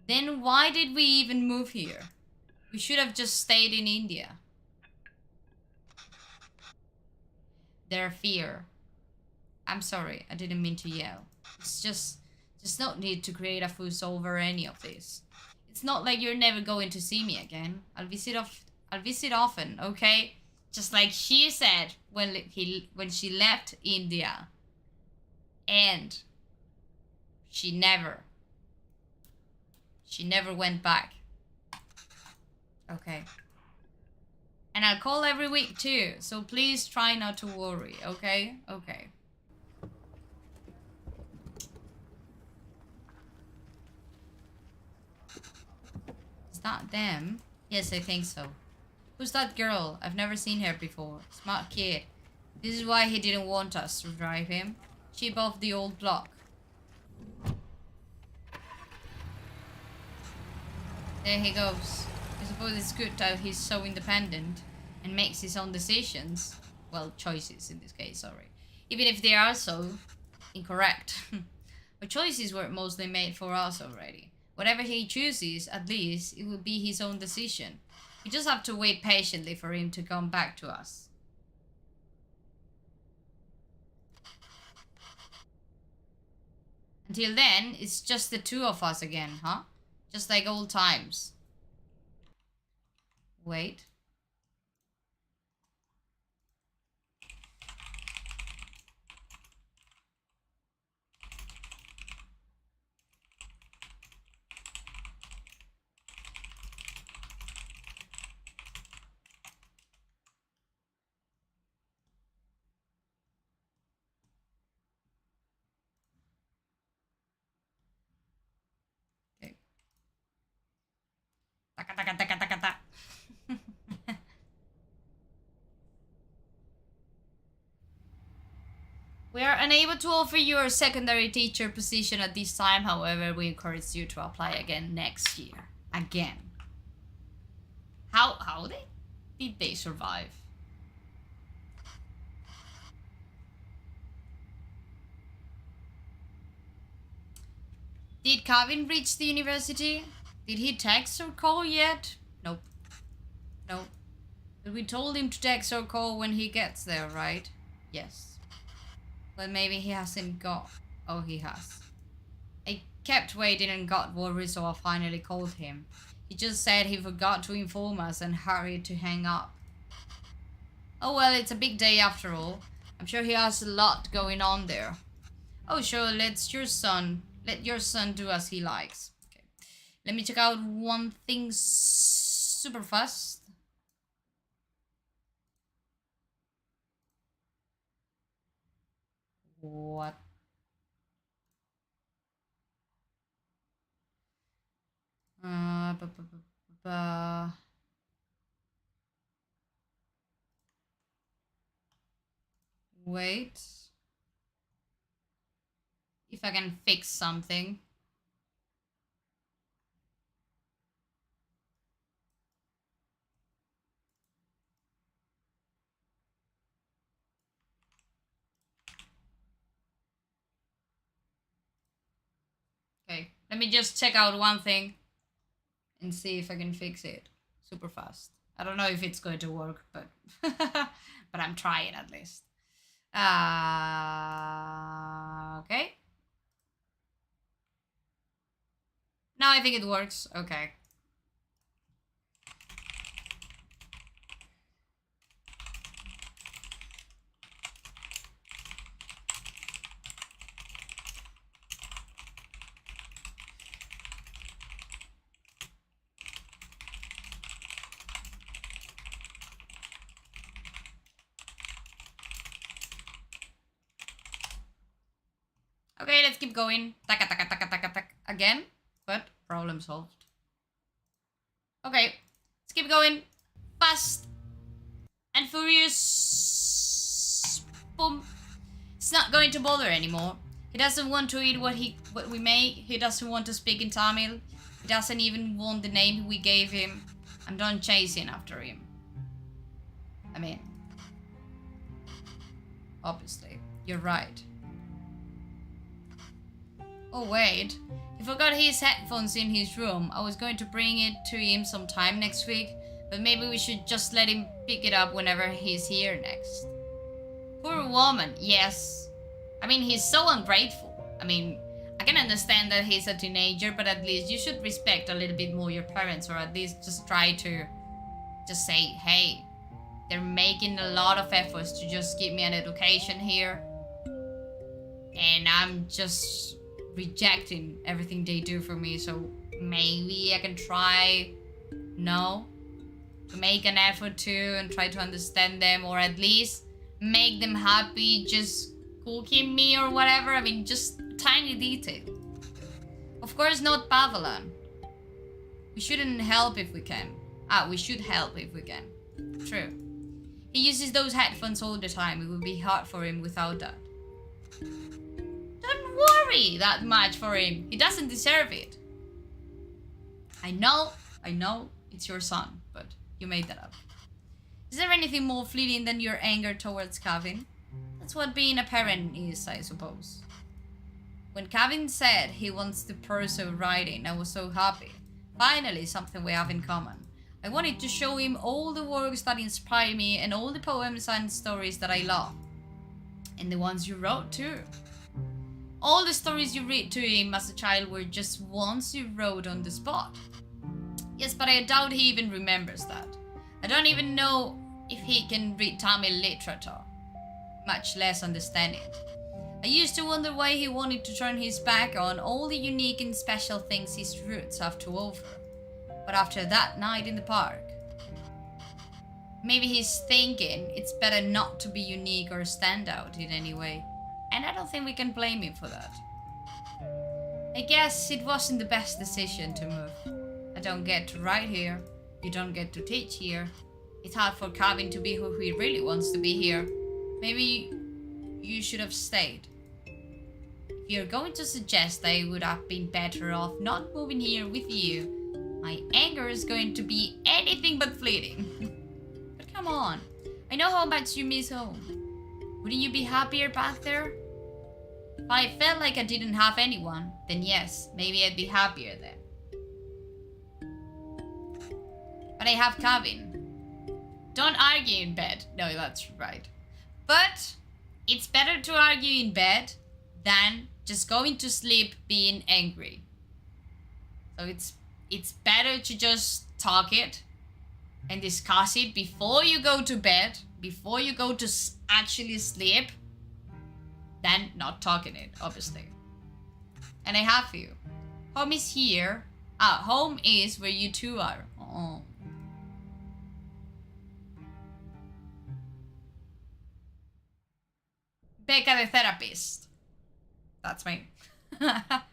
Then why did we even move here? We should have just stayed in India. Their fear. I'm sorry, I didn't mean to yell. It's just no need to create a fuss over any of this. It's not like you're never going to see me again. I'll visit often, okay? Just like she said when she left India. And she never went back. Okay. And I'll call every week too, so please try not to worry, okay? Okay. Is that them? Yes, I think so. Who's that girl? I've never seen her before. Smart kid. This is why he didn't want us to drive him. Cheap off the old block. There he goes. I suppose it's good that he's so independent and makes his own decisions. Well, choices in this case, sorry. Even if they are so incorrect. But choices were mostly made for us already. Whatever he chooses, at least, it will be his own decision. We just have to wait patiently for him to come back to us. Until then, it's just the two of us again, huh? Just like old times. Wait. taka, taka, taka, taka. We are unable to offer you a secondary teacher position at this time. However, we encourage you to apply again next year. Again. How did they survive? Did Kevin reach the university? Did he text or call yet? Nope. Nope. But we told him to text or call when he gets there, right? Yes. But maybe he hasn't got... Oh, he has. I kept waiting and got worried, so I finally called him. He just said he forgot to inform us and hurried to hang up. Oh well, it's a big day after all. I'm sure he has a lot going on there. Oh sure, let your son do as he likes. Okay. Let me check out one thing super fast. What? Wait. If I can fix something. Okay, let me just check out one thing and see if I can fix it super fast. I don't know if it's going to work, but but I'm trying at least. Okay. Now I think it works. Okay. Okay, let's keep going. Taka, taka, taka, taka, taka. Again, but problem solved. Okay, let's keep going. Fast and furious. Boom. It's not going to bother anymore. He doesn't want to eat what we make. He doesn't want to speak in Tamil. He doesn't even want the name we gave him. I'm done chasing after him. I mean, obviously, you're right. Oh wait, he forgot his headphones in his room. I was going to bring it to him sometime next week, but maybe we should just let him pick it up whenever he's here next. Poor woman, yes. I mean, he's so ungrateful. I mean, I can understand that he's a teenager, but at least you should respect a little bit more your parents, or at least just try to just say, hey, they're making a lot of efforts to just give me an education here, and I'm just rejecting everything they do for me, so maybe I can try, to make an effort to and try to understand them, or at least make them happy just cooking me or whatever. I mean, just tiny detail. Of course not Pavalan. We shouldn't help if we can. We should help if we can. True. He uses those headphones all the time. It would be hard for him without that. Don't worry that much for him. He doesn't deserve it. I know, it's your son, but you made that up. Is there anything more fleeting than your anger towards Kevin? That's what being a parent is, I suppose. When Kevin said he wants to pursue writing, I was so happy. Finally, something we have in common. I wanted to show him all the works that inspire me and all the poems and stories that I love. And the ones you wrote too. All the stories you read to him as a child were just ones you wrote on the spot. Yes, but I doubt he even remembers that. I don't even know if he can read Tamil literature, much less understand it. I used to wonder why he wanted to turn his back on all the unique and special things his roots have to offer. But after that night in the park, maybe he's thinking it's better not to be unique or stand out in any way. And I don't think we can blame him for that. I guess it wasn't the best decision to move. I don't get to write here. You don't get to teach here. It's hard for Calvin to be who he really wants to be here. Maybe you should have stayed. If you're going to suggest I would have been better off not moving here with you, my anger is going to be anything but fleeting. But come on. I know how much you miss home. Wouldn't you be happier back there? If I felt like I didn't have anyone, then yes, maybe I'd be happier there. But I have Calvin. Don't argue in bed. No, that's right. But it's better to argue in bed than just going to sleep being angry. So it's better to just talk it and discuss it before you go to bed, before you go to actually sleep, than not talking it, obviously. And I have you. Home is here. Home is where you two are. Oh. Becca the therapist. That's me. But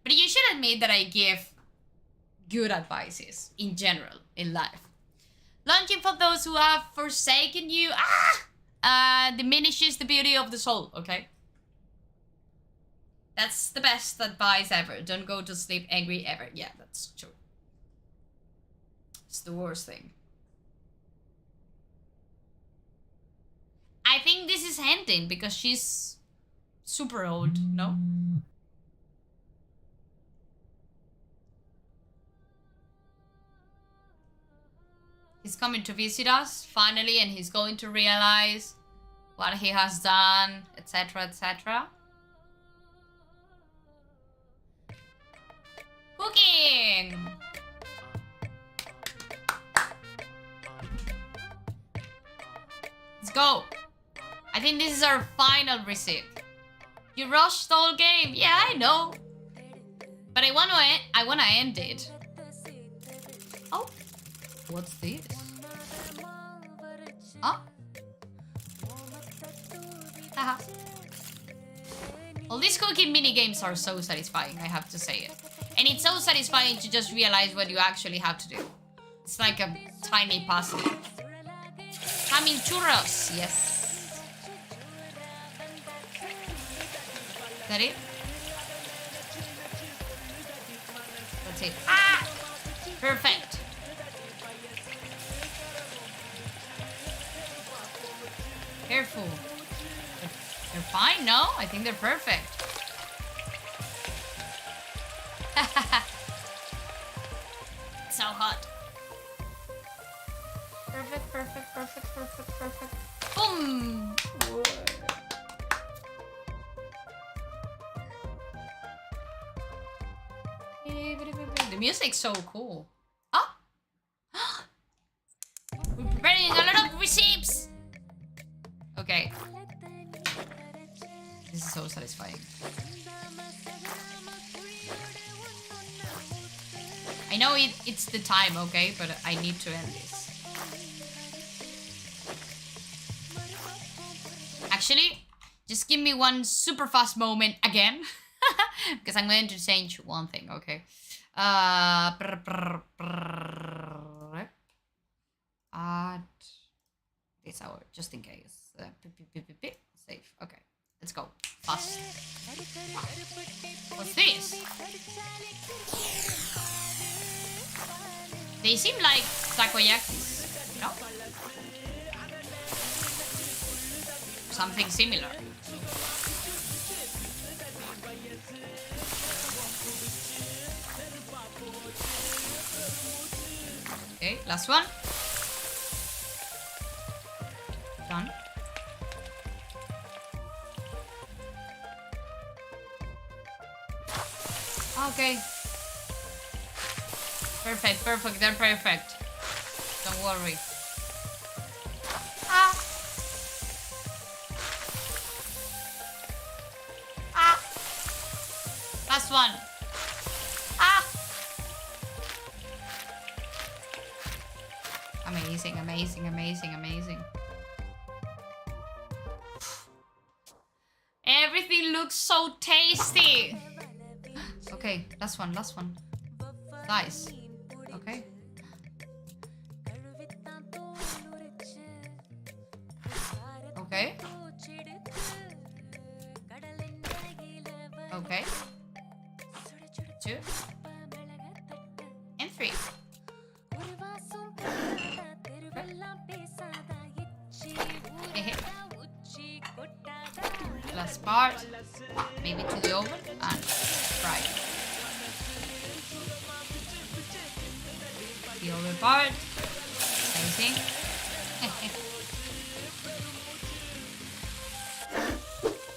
you should admit that I give good advices in general in life. Longing for those who have forsaken you diminishes the beauty of the soul, okay? That's the best advice ever. Don't go to sleep angry ever. Yeah, that's true. It's the worst thing. I think this is ending because she's super old, no? He's coming to visit us, finally, and he's going to realize what he has done, etc., etc. Cooking! Let's go! I think this is our final receipt. You rushed the whole game. Yeah, I know. But I wanna end it. Oh. What's this? Huh? Haha. Well, these cooking mini games are so satisfying, I have to say it. And it's so satisfying to just realize what you actually have to do. It's like a tiny puzzle. Coming churros, yes. Is that it? That's it. Ah! Perfect. Careful. They're fine, no? I think they're perfect. It's so hot. Perfect, perfect, perfect, perfect, perfect. Boom! The music's so cool. Oh! We're preparing a lot of receipts! Okay. This is so satisfying. I know it's the time, okay? But I need to end this. Actually, just give me one super fast moment again. Because I'm going to change one thing, okay? At this hour, just in case. Save. Okay, let's go. Fast. What's this? They seem like takoyakis, no? Something similar. Okay, last one. Done. Okay. Perfect, perfect, they're perfect. Don't worry. Ah. Ah. Last one. Ah. Amazing, amazing, amazing, amazing. Everything looks so tasty. Okay, last one, last one. Nice. Okay. Okay. Okay. 2 and 3. Okay. Last part. Maybe to the oven and fry it. The oven part. Same thing.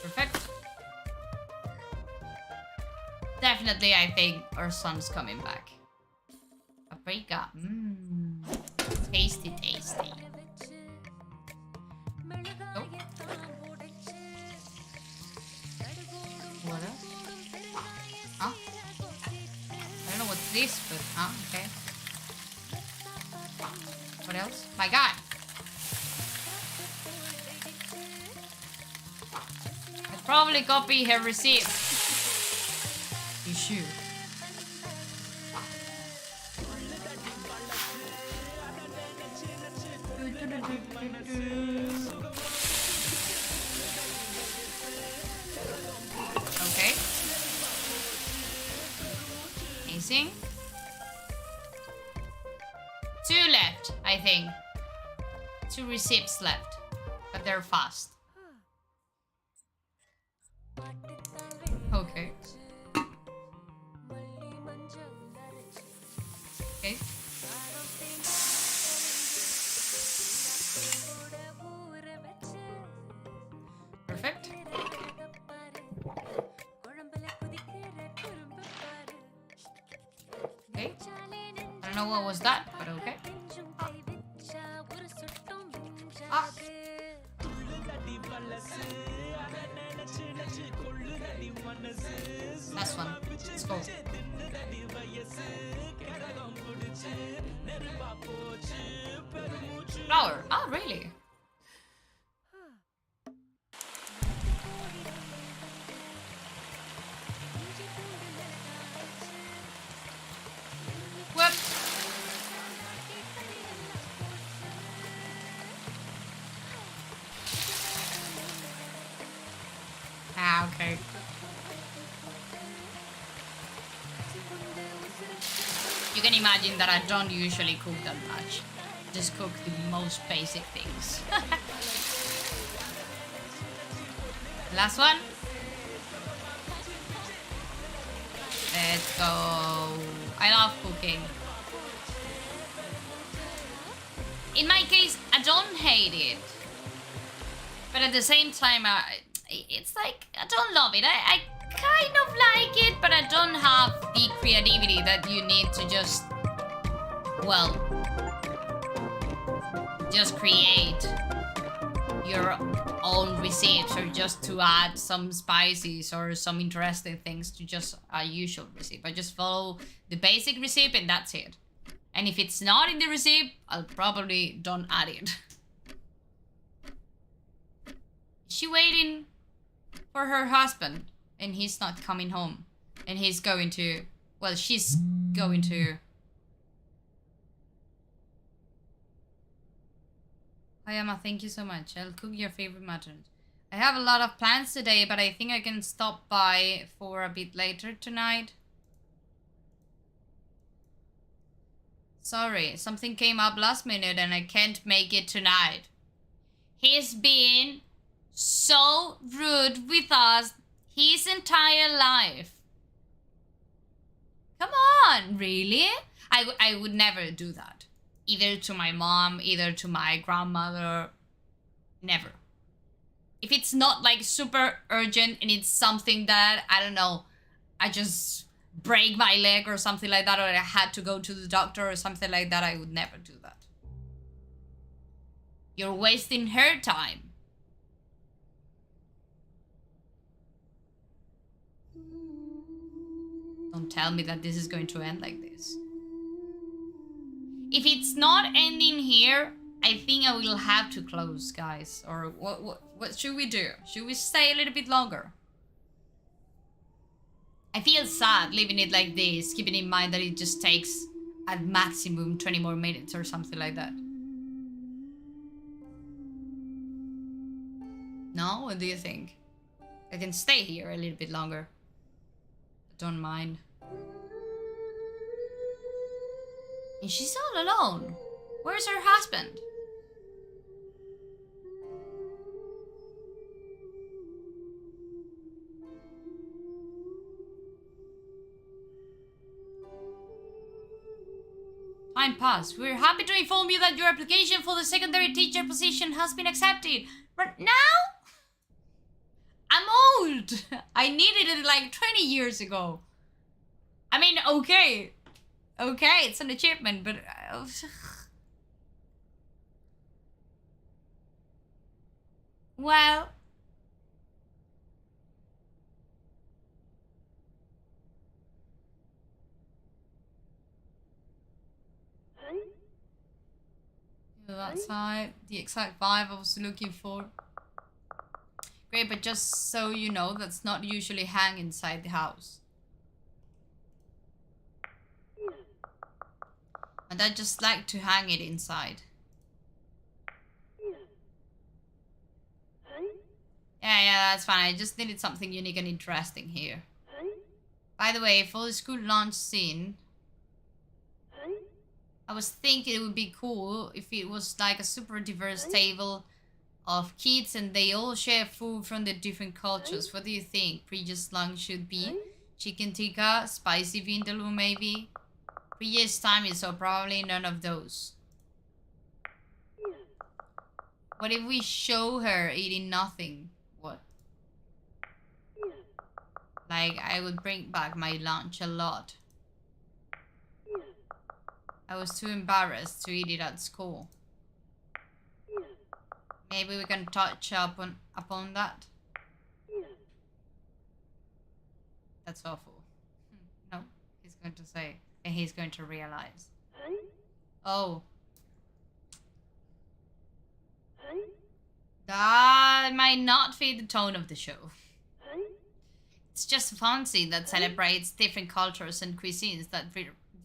Perfect. Definitely, I think our son's coming back. Paprika. Mmm. Tasty, tasty. Oh. What else? Huh? I don't know what's this, but okay. What else? My God! I'd probably copy her receipt. You should. Okay. Amazing. 2 left, I think. 2 receipts left. But they're fast. Okay. Okay. Perfect. Okay. I don't know what was that, but okay. Ah. Last one. Let's go. Flour. Oh, really? Whoop. Ah, okay. You can imagine that I don't usually cook that much. Just cook the most basic things. Last one. Let's go. I love cooking. In my case, I don't hate it. But at the same time, it's like, I don't love it. I kind of like it, but I don't have the creativity that you need to just, well, just create your own recipes or just to add some spices or some interesting things to just a usual recipe. I just follow the basic recipe and that's it. And if it's not in the recipe, I'll probably don't add it. Is she waiting for her husband and he's not coming home? And he's going to, well, she's going to. Hi Emma, thank you so much. I'll cook your favorite mutton. I have a lot of plans today, but I think I can stop by for a bit later tonight. Sorry, something came up last minute and I can't make it tonight. He's been so rude with us his entire life. Come on, really? I would never do that. Either to my mom, either to my grandmother. Never. If it's not like super urgent and it's something that, I don't know, I just break my leg or something like that, or I had to go to the doctor or something like that, I would never do that. You're wasting her time. Don't tell me that this is going to end like this. If it's not ending here, I think I will have to close, guys. Or what should we do? Should we stay a little bit longer? I feel sad leaving it like this, keeping in mind that it just takes at maximum 20 more minutes or something like that. No? What do you think? I can stay here a little bit longer. I don't mind. And she's all alone. Where's her husband? Time passed. We're happy to inform you that your application for the secondary teacher position has been accepted. But now? I'm old. I needed it like 20 years ago. I mean, okay. Okay, it's an achievement, but... well... outside, the exact vibe I was looking for. Great, but just so you know, that's not usually hang inside the house. And I just like to hang it inside. Yeah, that's fine. I just needed something unique and interesting here. By the way, for the school lunch scene, I was thinking it would be cool if it was like a super diverse table of kids and they all share food from the different cultures. What do you think? Previous lunch should be chicken tikka, spicy vindaloo maybe? Previous time is so probably none of those. What if we show her eating nothing? What? Like, I would bring back my lunch a lot. I was too embarrassed to eat it at school. Maybe we can touch upon that. That's awful. No, he's going to say, and he's going to realize. Oh. That might not fit the tone of the show. It's just a fun scene that celebrates different cultures and cuisines that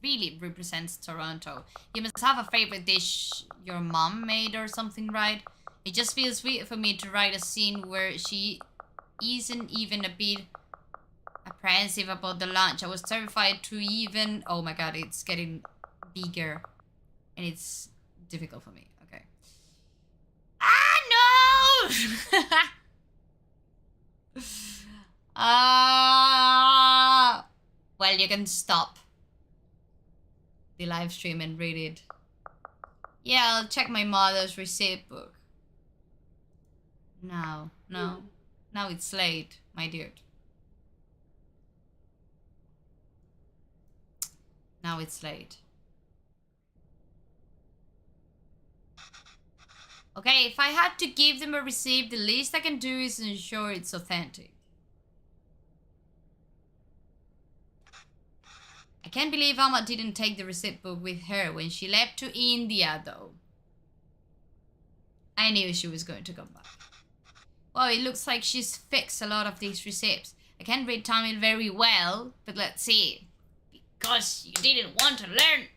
really represents Toronto. You must have a favorite dish your mom made or something, right? It just feels weird for me to write a scene where she isn't even a bit apprehensive about the lunch. I was terrified to even... Oh my god, it's getting bigger. And it's difficult for me. Okay. Ah, no! Well, you can stop the live stream and read it. Yeah, I'll check my mother's receipt book. No. Now it's late, my dude. Now it's late. Okay, if I had to give them a receipt, the least I can do is ensure it's authentic. I can't believe Amma didn't take the receipt book with her when she left to India, though. I knew she was going to come back. Well, it looks like she's fixed a lot of these receipts. I can't read Tamil very well, but let's see. Because you didn't want to learn.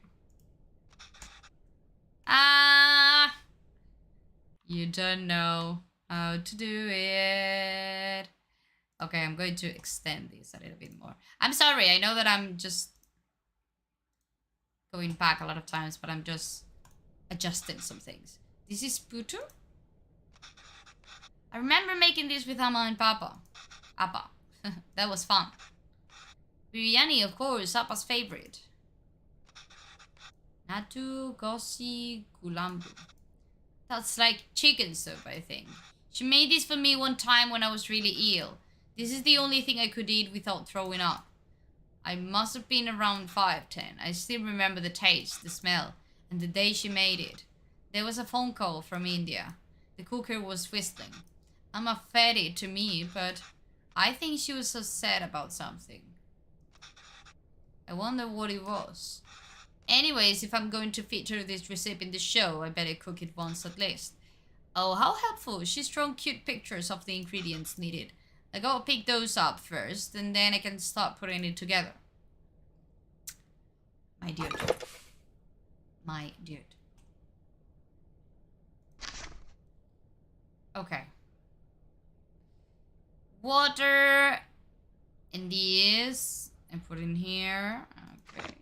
You don't know how to do it. Okay, I'm going to extend this a little bit more. I'm sorry, I know that I'm just going back a lot of times, but I'm just adjusting some things. This is putu. I remember making this with Amma and Papa. Appa. That was fun. Biryani, of course, Appa's favorite. Natu Gosi Gulambu. That's like chicken soup, I think. She made this for me one time when I was really ill. This is the only thing I could eat without throwing up. I must have been around 5'10". I still remember the taste, the smell, and the day she made it. There was a phone call from India. The cooker was whistling. Amma fed it to me, but I think she was upset about something. I wonder what it was. Anyways, if I'm going to feature this recipe in the show, I better cook it once at least. Oh, how helpful. She's drawn cute pictures of the ingredients needed. I gotta pick those up first, and then I can start putting it together. My dude. my dude. Okay. Water in this and put in here. Okay.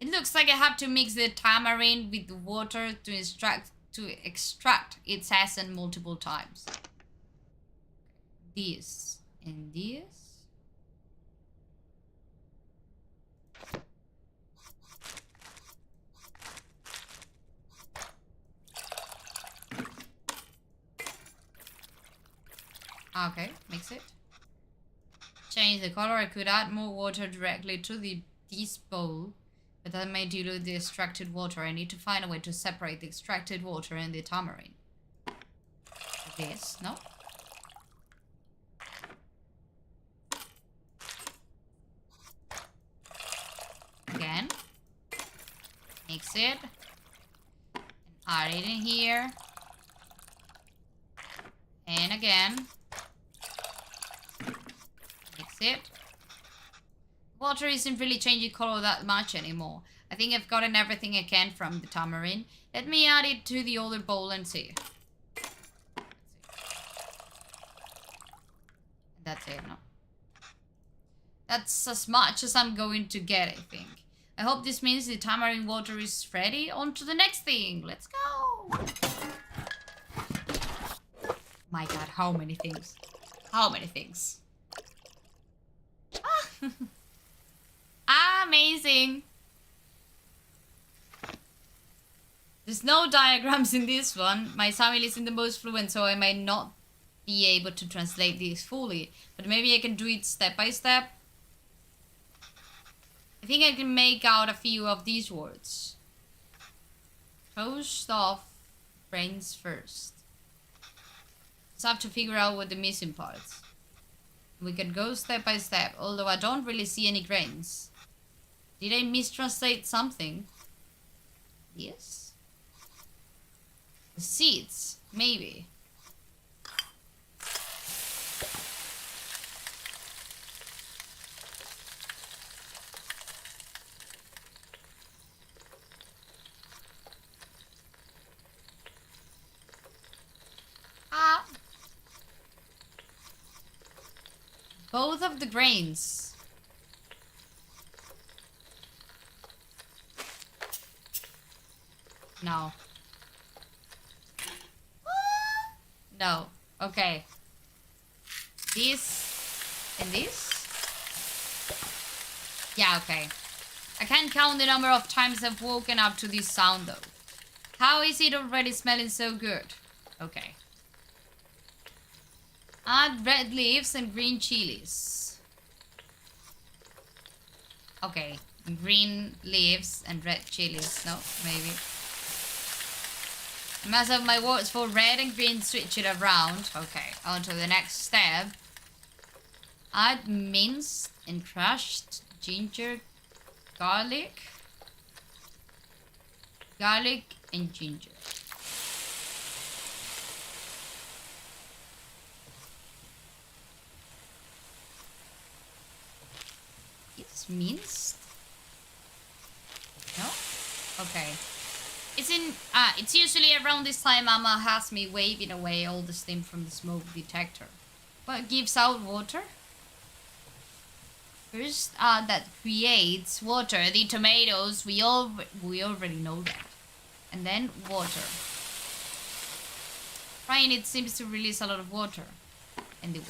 It looks like I have to mix the tamarind with the water to extract its essence multiple times. This and this. Okay, mix it. Change the color. I could add more water directly to this bowl, but that may dilute the extracted water. I need to find a way to separate the extracted water and the tamarind. Like this, no? Again. Mix it. And add it in here. And again. Mix it. Water isn't really changing color that much anymore. I think I've gotten everything I can from the tamarind. Let me add it to the other bowl and see. That's it, no? That's as much as I'm going to get, I think. I hope this means the tamarind water is ready. On to the next thing. Let's go. My god, how many things? How many things? Ah. Amazing. There's no diagrams in this one. My Tamil isn't the most fluent, so I might not be able to translate this fully. But maybe I can do it step by step. I think I can make out a few of these words. Toast off brains first. Just have to figure out what the missing parts. We can go step by step, although I don't really see any grains. Did I mistranslate something? Yes? The seeds, maybe. Ah. Both of the grains. No. No. Okay. This and this? Yeah, okay. I can't count the number of times I've woken up to this sound though. How is it already smelling so good? Okay. Add red leaves and green chilies. Okay. Green leaves and red chilies. No, maybe. I must have my words for red and green, switch it around. Okay, on to the next step. Add minced and crushed ginger, garlic. Garlic and ginger. It's minced? No? Okay. It's usually around this time Mama has me waving away all the steam from the smoke detector. What gives out water? First, that creates water. The tomatoes, we already know that. And then water. Frying it seems to release a lot of water. And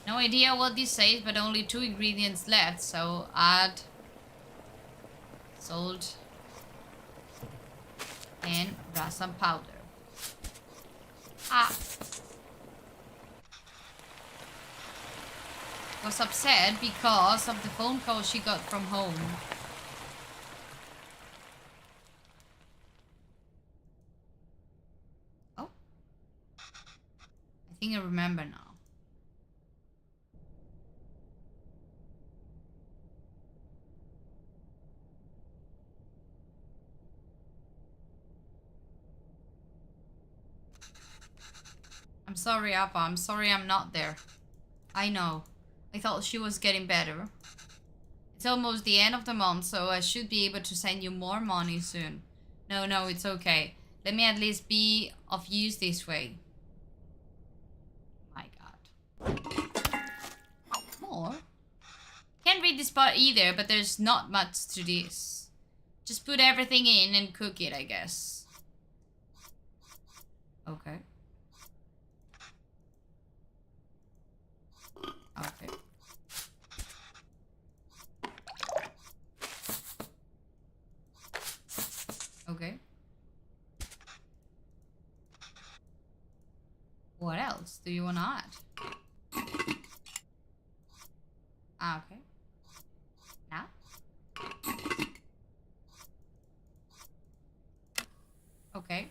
no idea what this says, but only 2 ingredients left, so add salt and rasam powder. Was upset because of the phone call she got from home. Oh. I think I remember now. I'm sorry, Appa. I'm sorry I'm not there. I know. I thought she was getting better. It's almost the end of the month, so I should be able to send you more money soon. No, it's okay. Let me at least be of use this way. My god. More? Can't read this part either, but there's not much to this. Just put everything in and cook it, I guess. Okay. Okay. Okay. What else do you want to add? Ah, okay. Now? Okay.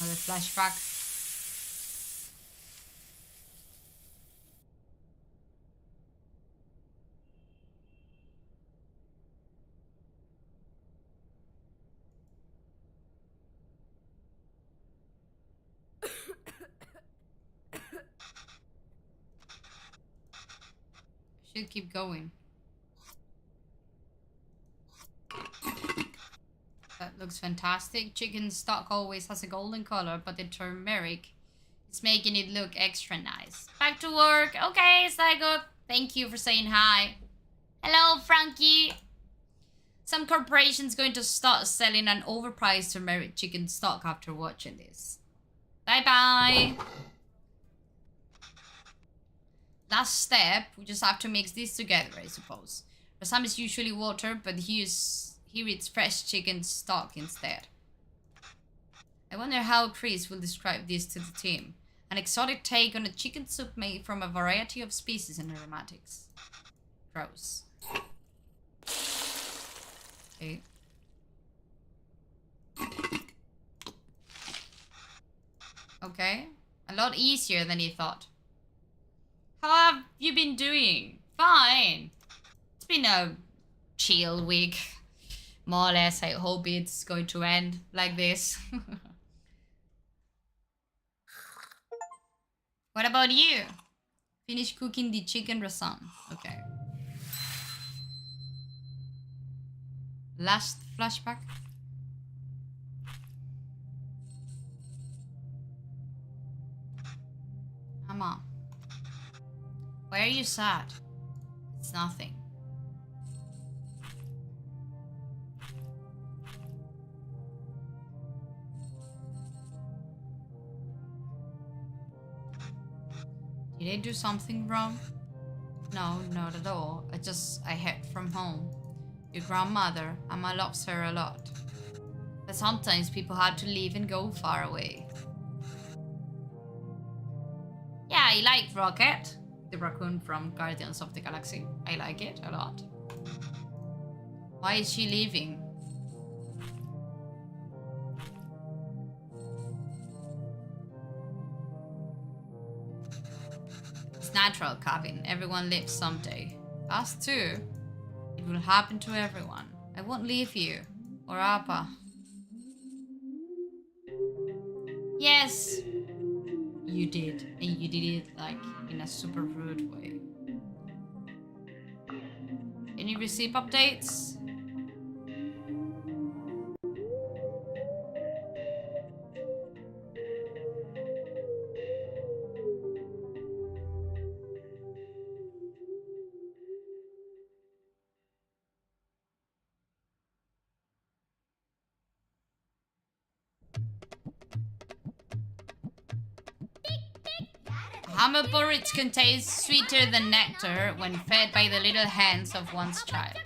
Another flashback. Should keep going. That looks fantastic. Chicken stock always has a golden color, but the turmeric is making it look extra nice. Back to work. Okay, Saigo. Thank you for saying hi. Hello, Frankie. Some corporation's going to start selling an overpriced turmeric chicken stock after watching this. Bye-bye. Last step, we just have to mix this together, I suppose. Rasam is usually water, but here it's fresh chicken stock instead. I wonder how Chris will describe this to the team. An exotic take on a chicken soup made from a variety of species and aromatics. Gross. Okay. Okay. A lot easier than he thought. How have you been doing? Fine. It's been a chill week. More or less, I hope it's going to end like this. What about you? Finish cooking the chicken rasam. Okay. Last flashback. Mama. Why are you sad? It's nothing. Did I do something wrong? No, not at all. I heard from home. Your grandmother, Amma loves her a lot. But sometimes people have to leave and go far away. Yeah, I like Rocket, the raccoon from Guardians of the Galaxy. I like it a lot. Why is she leaving? It's natural, Cabin. Everyone lives someday. Us too. It will happen to everyone. I won't leave you. Or Appa. Yes! You did. And you did it, like, in a super rude way. Any receipt updates? Hammer porridge contains sweeter than nectar when fed by the little hands of one's child.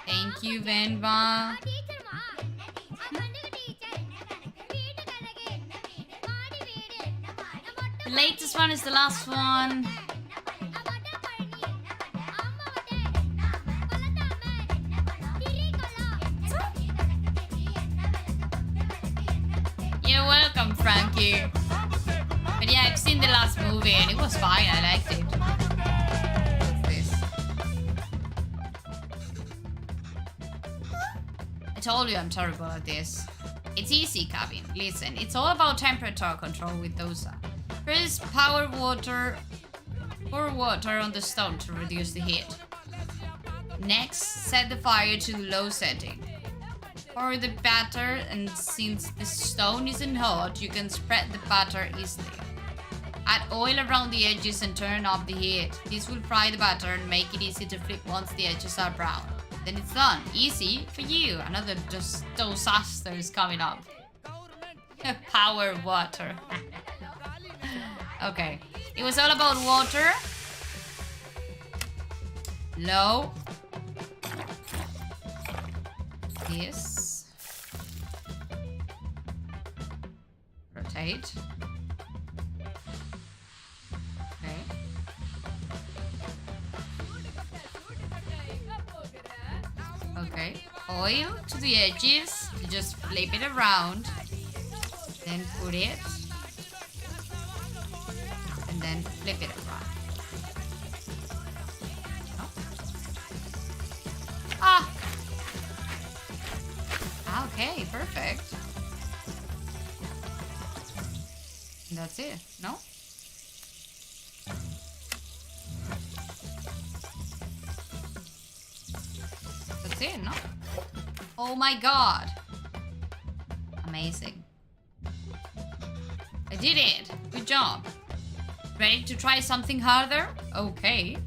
Thank you, Venba. The latest one is the last one. You're welcome, Frankie. But yeah, I've seen the last movie and it was fine. I liked it. What's this? told you I'm terrible at this. It's easy, Cabin. Listen, it's all about temperature control with dosa. First, pour water on the stone to reduce the heat. Next, set the fire to the low setting. Pour the batter, and since the stone isn't hot, you can spread the batter easily. Add oil around the edges and turn up the heat. This will fry the batter and make it easy to flip once the edges are brown. Then it's done. Easy for you. Another disaster is coming up. Power water. Okay. It was all about water. Low. This. Rotate. Okay. Okay. Oil to the edges. You just flip it around. Then put it. And then flip it around. Oh. Ah! Okay, perfect. And that's it, no? That's it, no? Oh my god. Amazing. I did it. Good job. Ready to try something harder? Okay.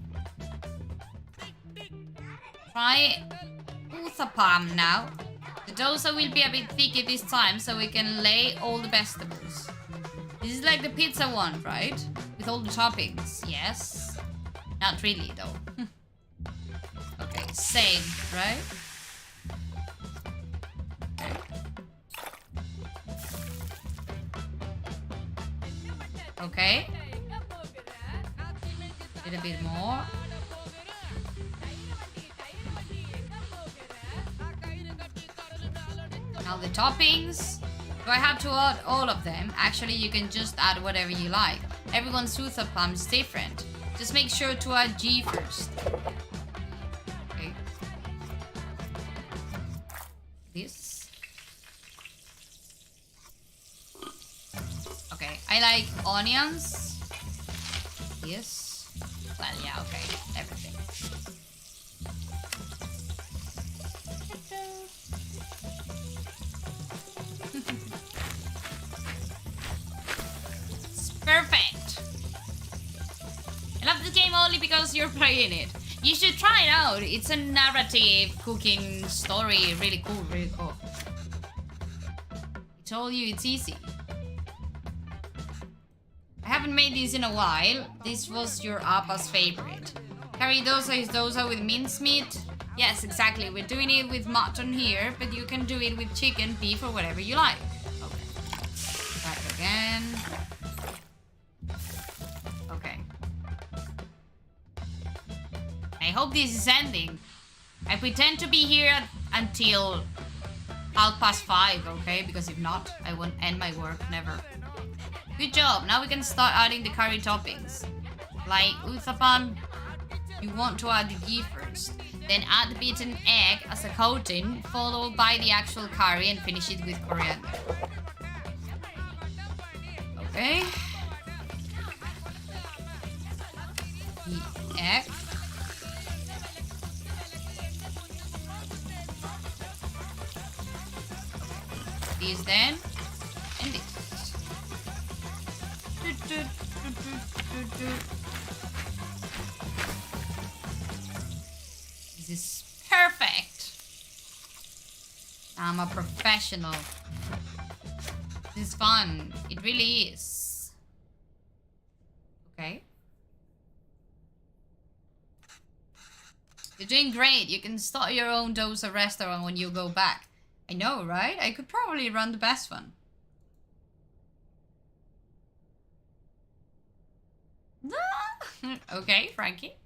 Try uthapam now. The dosa will be a bit thicker this time, so we can lay all the vegetables. This is like the pizza one, right? With all the toppings. Yes. Not really, though. Okay, same, right? Okay. A little bit more. Now the toppings. Do I have to add all of them? Actually, you can just add whatever you like. Everyone's uthapam is different. Just make sure to add G first. Okay. This. Okay, I like onions. Yes. Well, yeah, okay. Everything. It's perfect. I love this game only because you're playing it. You should try it out. It's a narrative cooking story. Really cool, really cool. I told you it's easy. I haven't made this in a while. This was your Appa's favorite. Curry dosa is dosa with mincemeat. Yes, exactly. We're doing it with mutton here, but you can do it with chicken, beef, or whatever you like. Okay. Back again. Okay. I hope this is ending. I pretend to be here until 5:30, okay? Because if not, I won't end my work, never. Good job. Now we can start adding the curry toppings. Like uthapam, you want to add the ghee first. Then add the beaten egg as a coating, followed by the actual curry and finish it with coriander. Okay. The egg. This then, and this. This is perfect. I'm a professional. This is fun. It really is. Okay. You're doing great. You can start your own dosa restaurant when you go back. I know, right? I could probably run the best one. Okay, Frankie.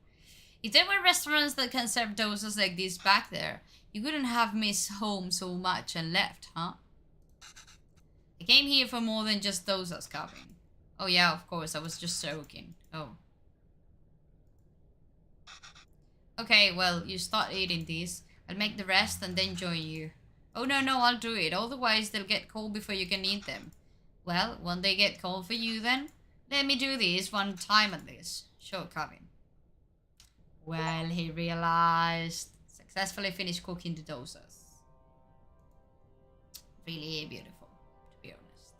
If there were restaurants that can serve dosas like this back there, you wouldn't have missed home so much and left, huh? I came here for more than just dosas, Calvin. Oh yeah, of course, I was just joking. Oh. Okay, well, you start eating these. I'll make the rest and then join you. Oh no, no, I'll do it. Otherwise they'll get cold before you can eat them. Well, when they get cold for you then, let me do this one time at least. Sure, Kevin. Well, he realized. Successfully finished cooking the dosas. Really beautiful, to be honest.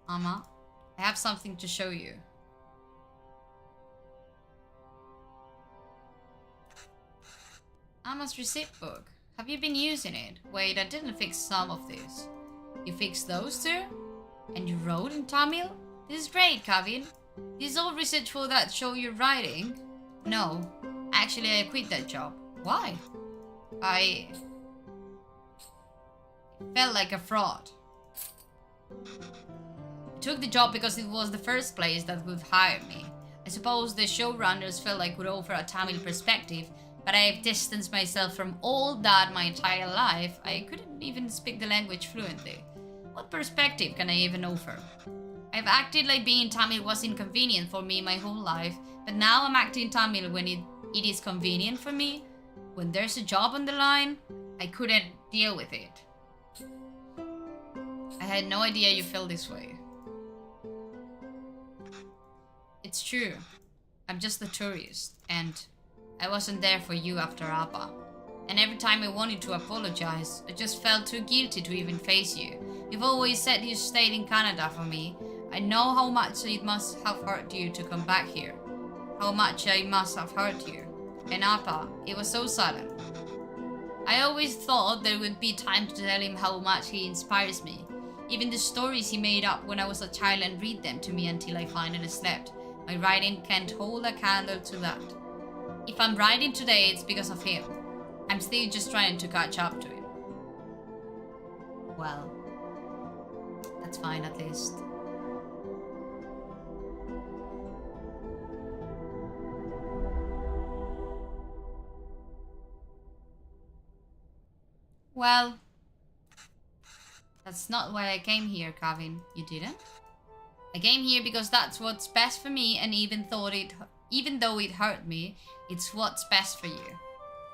Mama, I have something to show you. Mama's receipt book. Have you been using it? Wait, I didn't fix some of these. You fixed those too? And you wrote in Tamil? This is great, Kevin. This is all research for that show you're writing? No. Actually, I quit that job. Why? I felt like a fraud. I took the job because it was the first place that would hire me. I suppose the showrunners felt I could offer a Tamil perspective, but I've distanced myself from all that my entire life. I couldn't even speak the language fluently. What perspective can I even offer? I've acted like being Tamil was inconvenient for me my whole life, but now I'm acting Tamil when it is convenient for me. When there's a job on the line, I couldn't deal with it. I had no idea you feel this way. It's true. I'm just a tourist, and I wasn't there for you after Appa. And every time I wanted to apologize, I just felt too guilty to even face you. You've always said you stayed in Canada for me. I know how much it must have hurt you to come back here. How much I must have hurt you. And Appa, it was so sudden. I always thought there would be time to tell him how much he inspires me. Even the stories he made up when I was a child and read them to me until I finally slept. My writing can't hold a candle to that. If I'm writing today, it's because of him. I'm still just trying to catch up to him. Well, that's fine at least. Well, that's not why I came here, Kevin. You didn't? I came here because that's what's best for me, and even though it hurt me, it's what's best for you.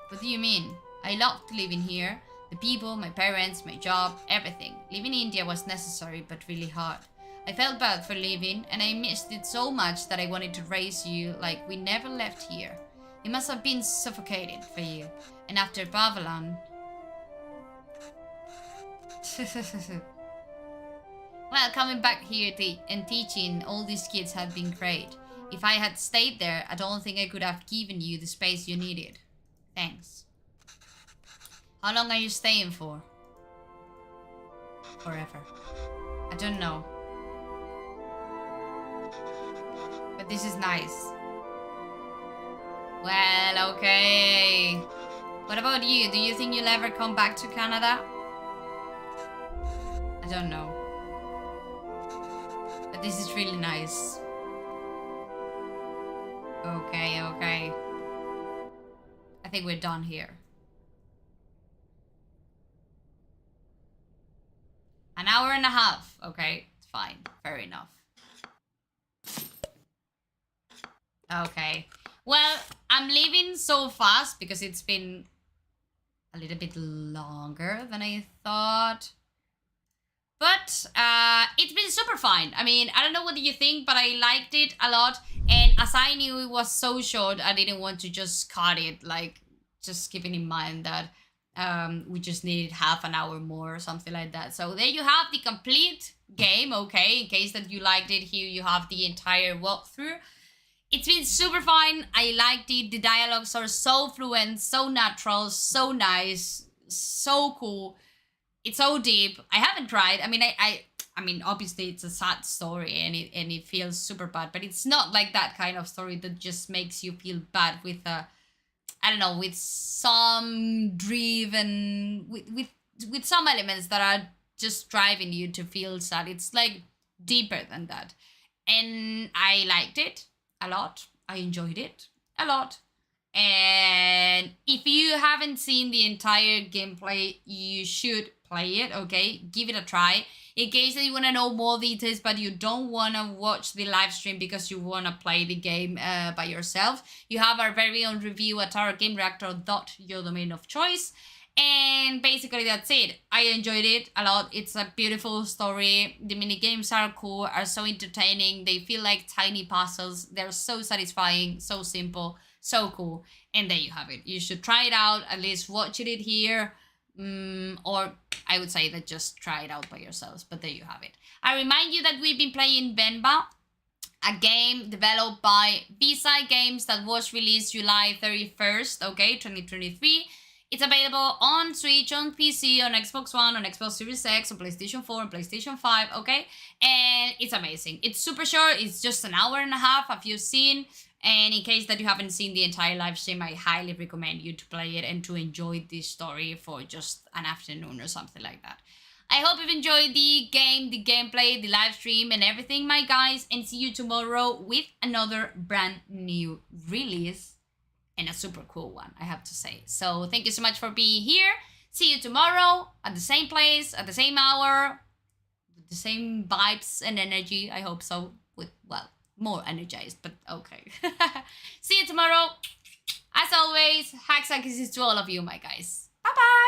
What do you mean? I loved living here. The people, my parents, my job, everything. Living in India was necessary but really hard. I felt bad for leaving, and I missed it so much that I wanted to raise you like we never left here. It must have been suffocating for you. And after Bavalan... Well, coming back here and teaching all these kids had been great. If I had stayed there, I don't think I could have given you the space you needed. Thanks. How long are you staying for? Forever. I don't know. But this is nice. Well, okay. What about you? Do you think you'll ever come back to Canada? I don't know. But this is really nice. Okay, okay. I think we're done here. An hour and a half. Okay, it's fine. Fair enough. Okay. Well, I'm leaving so fast because it's been a little bit longer than I thought. But it's been super fine. I mean, I don't know what you think, but I liked it a lot. And as I knew it was so short, I didn't want to just cut it. Like, just keeping in mind that we just needed half an hour more or something like that. So there you have the complete game, okay? In case that you liked it, here you have the entire walkthrough. It's been super fun. I liked it. The dialogues are so fluent, so natural, so nice, so cool. It's so deep. I haven't cried. I mean, I mean, obviously it's a sad story and it feels super bad, but it's not like that kind of story that just makes you feel bad with a, I don't know, with some driven, with some elements that are just driving you to feel sad. It's like deeper than that. And I liked it a lot. I enjoyed it a lot. And if you haven't seen the entire gameplay, you should play it, okay? Give it a try. In case that you want to know more details, but you don't want to watch the live stream because you want to play the game by yourself, you have our very own review at our gamereactor.your domain of choice. And basically that's it. I enjoyed it a lot. It's a beautiful story. The mini games are cool, are so entertaining. They feel like tiny puzzles. They're so satisfying, so simple, so cool. And there you have it. You should try it out, at least watch it here. Or I would say that just try it out by yourselves, but there you have it. I remind you that we've been playing Venba, a game developed by B-Side Games that was released July 31st, okay, 2023. It's available on Switch, on PC, on Xbox One, on Xbox Series X, on PlayStation 4, and PlayStation 5, okay? And it's amazing. It's super short. It's just an hour and a half, as you've seen. And in case that you haven't seen the entire live stream, I highly recommend you to play it and to enjoy this story for just an afternoon or something like that. I hope you've enjoyed the game, the gameplay, the live stream, and everything, my guys. And see you tomorrow with another brand new release. And a super cool one, I have to say. So thank you so much for being here. See you tomorrow at the same place, at the same hour, with the same vibes and energy. I hope so. With, well, more energized, but okay. See you tomorrow. As always, hugs and kisses to all of you, my guys. Bye-bye.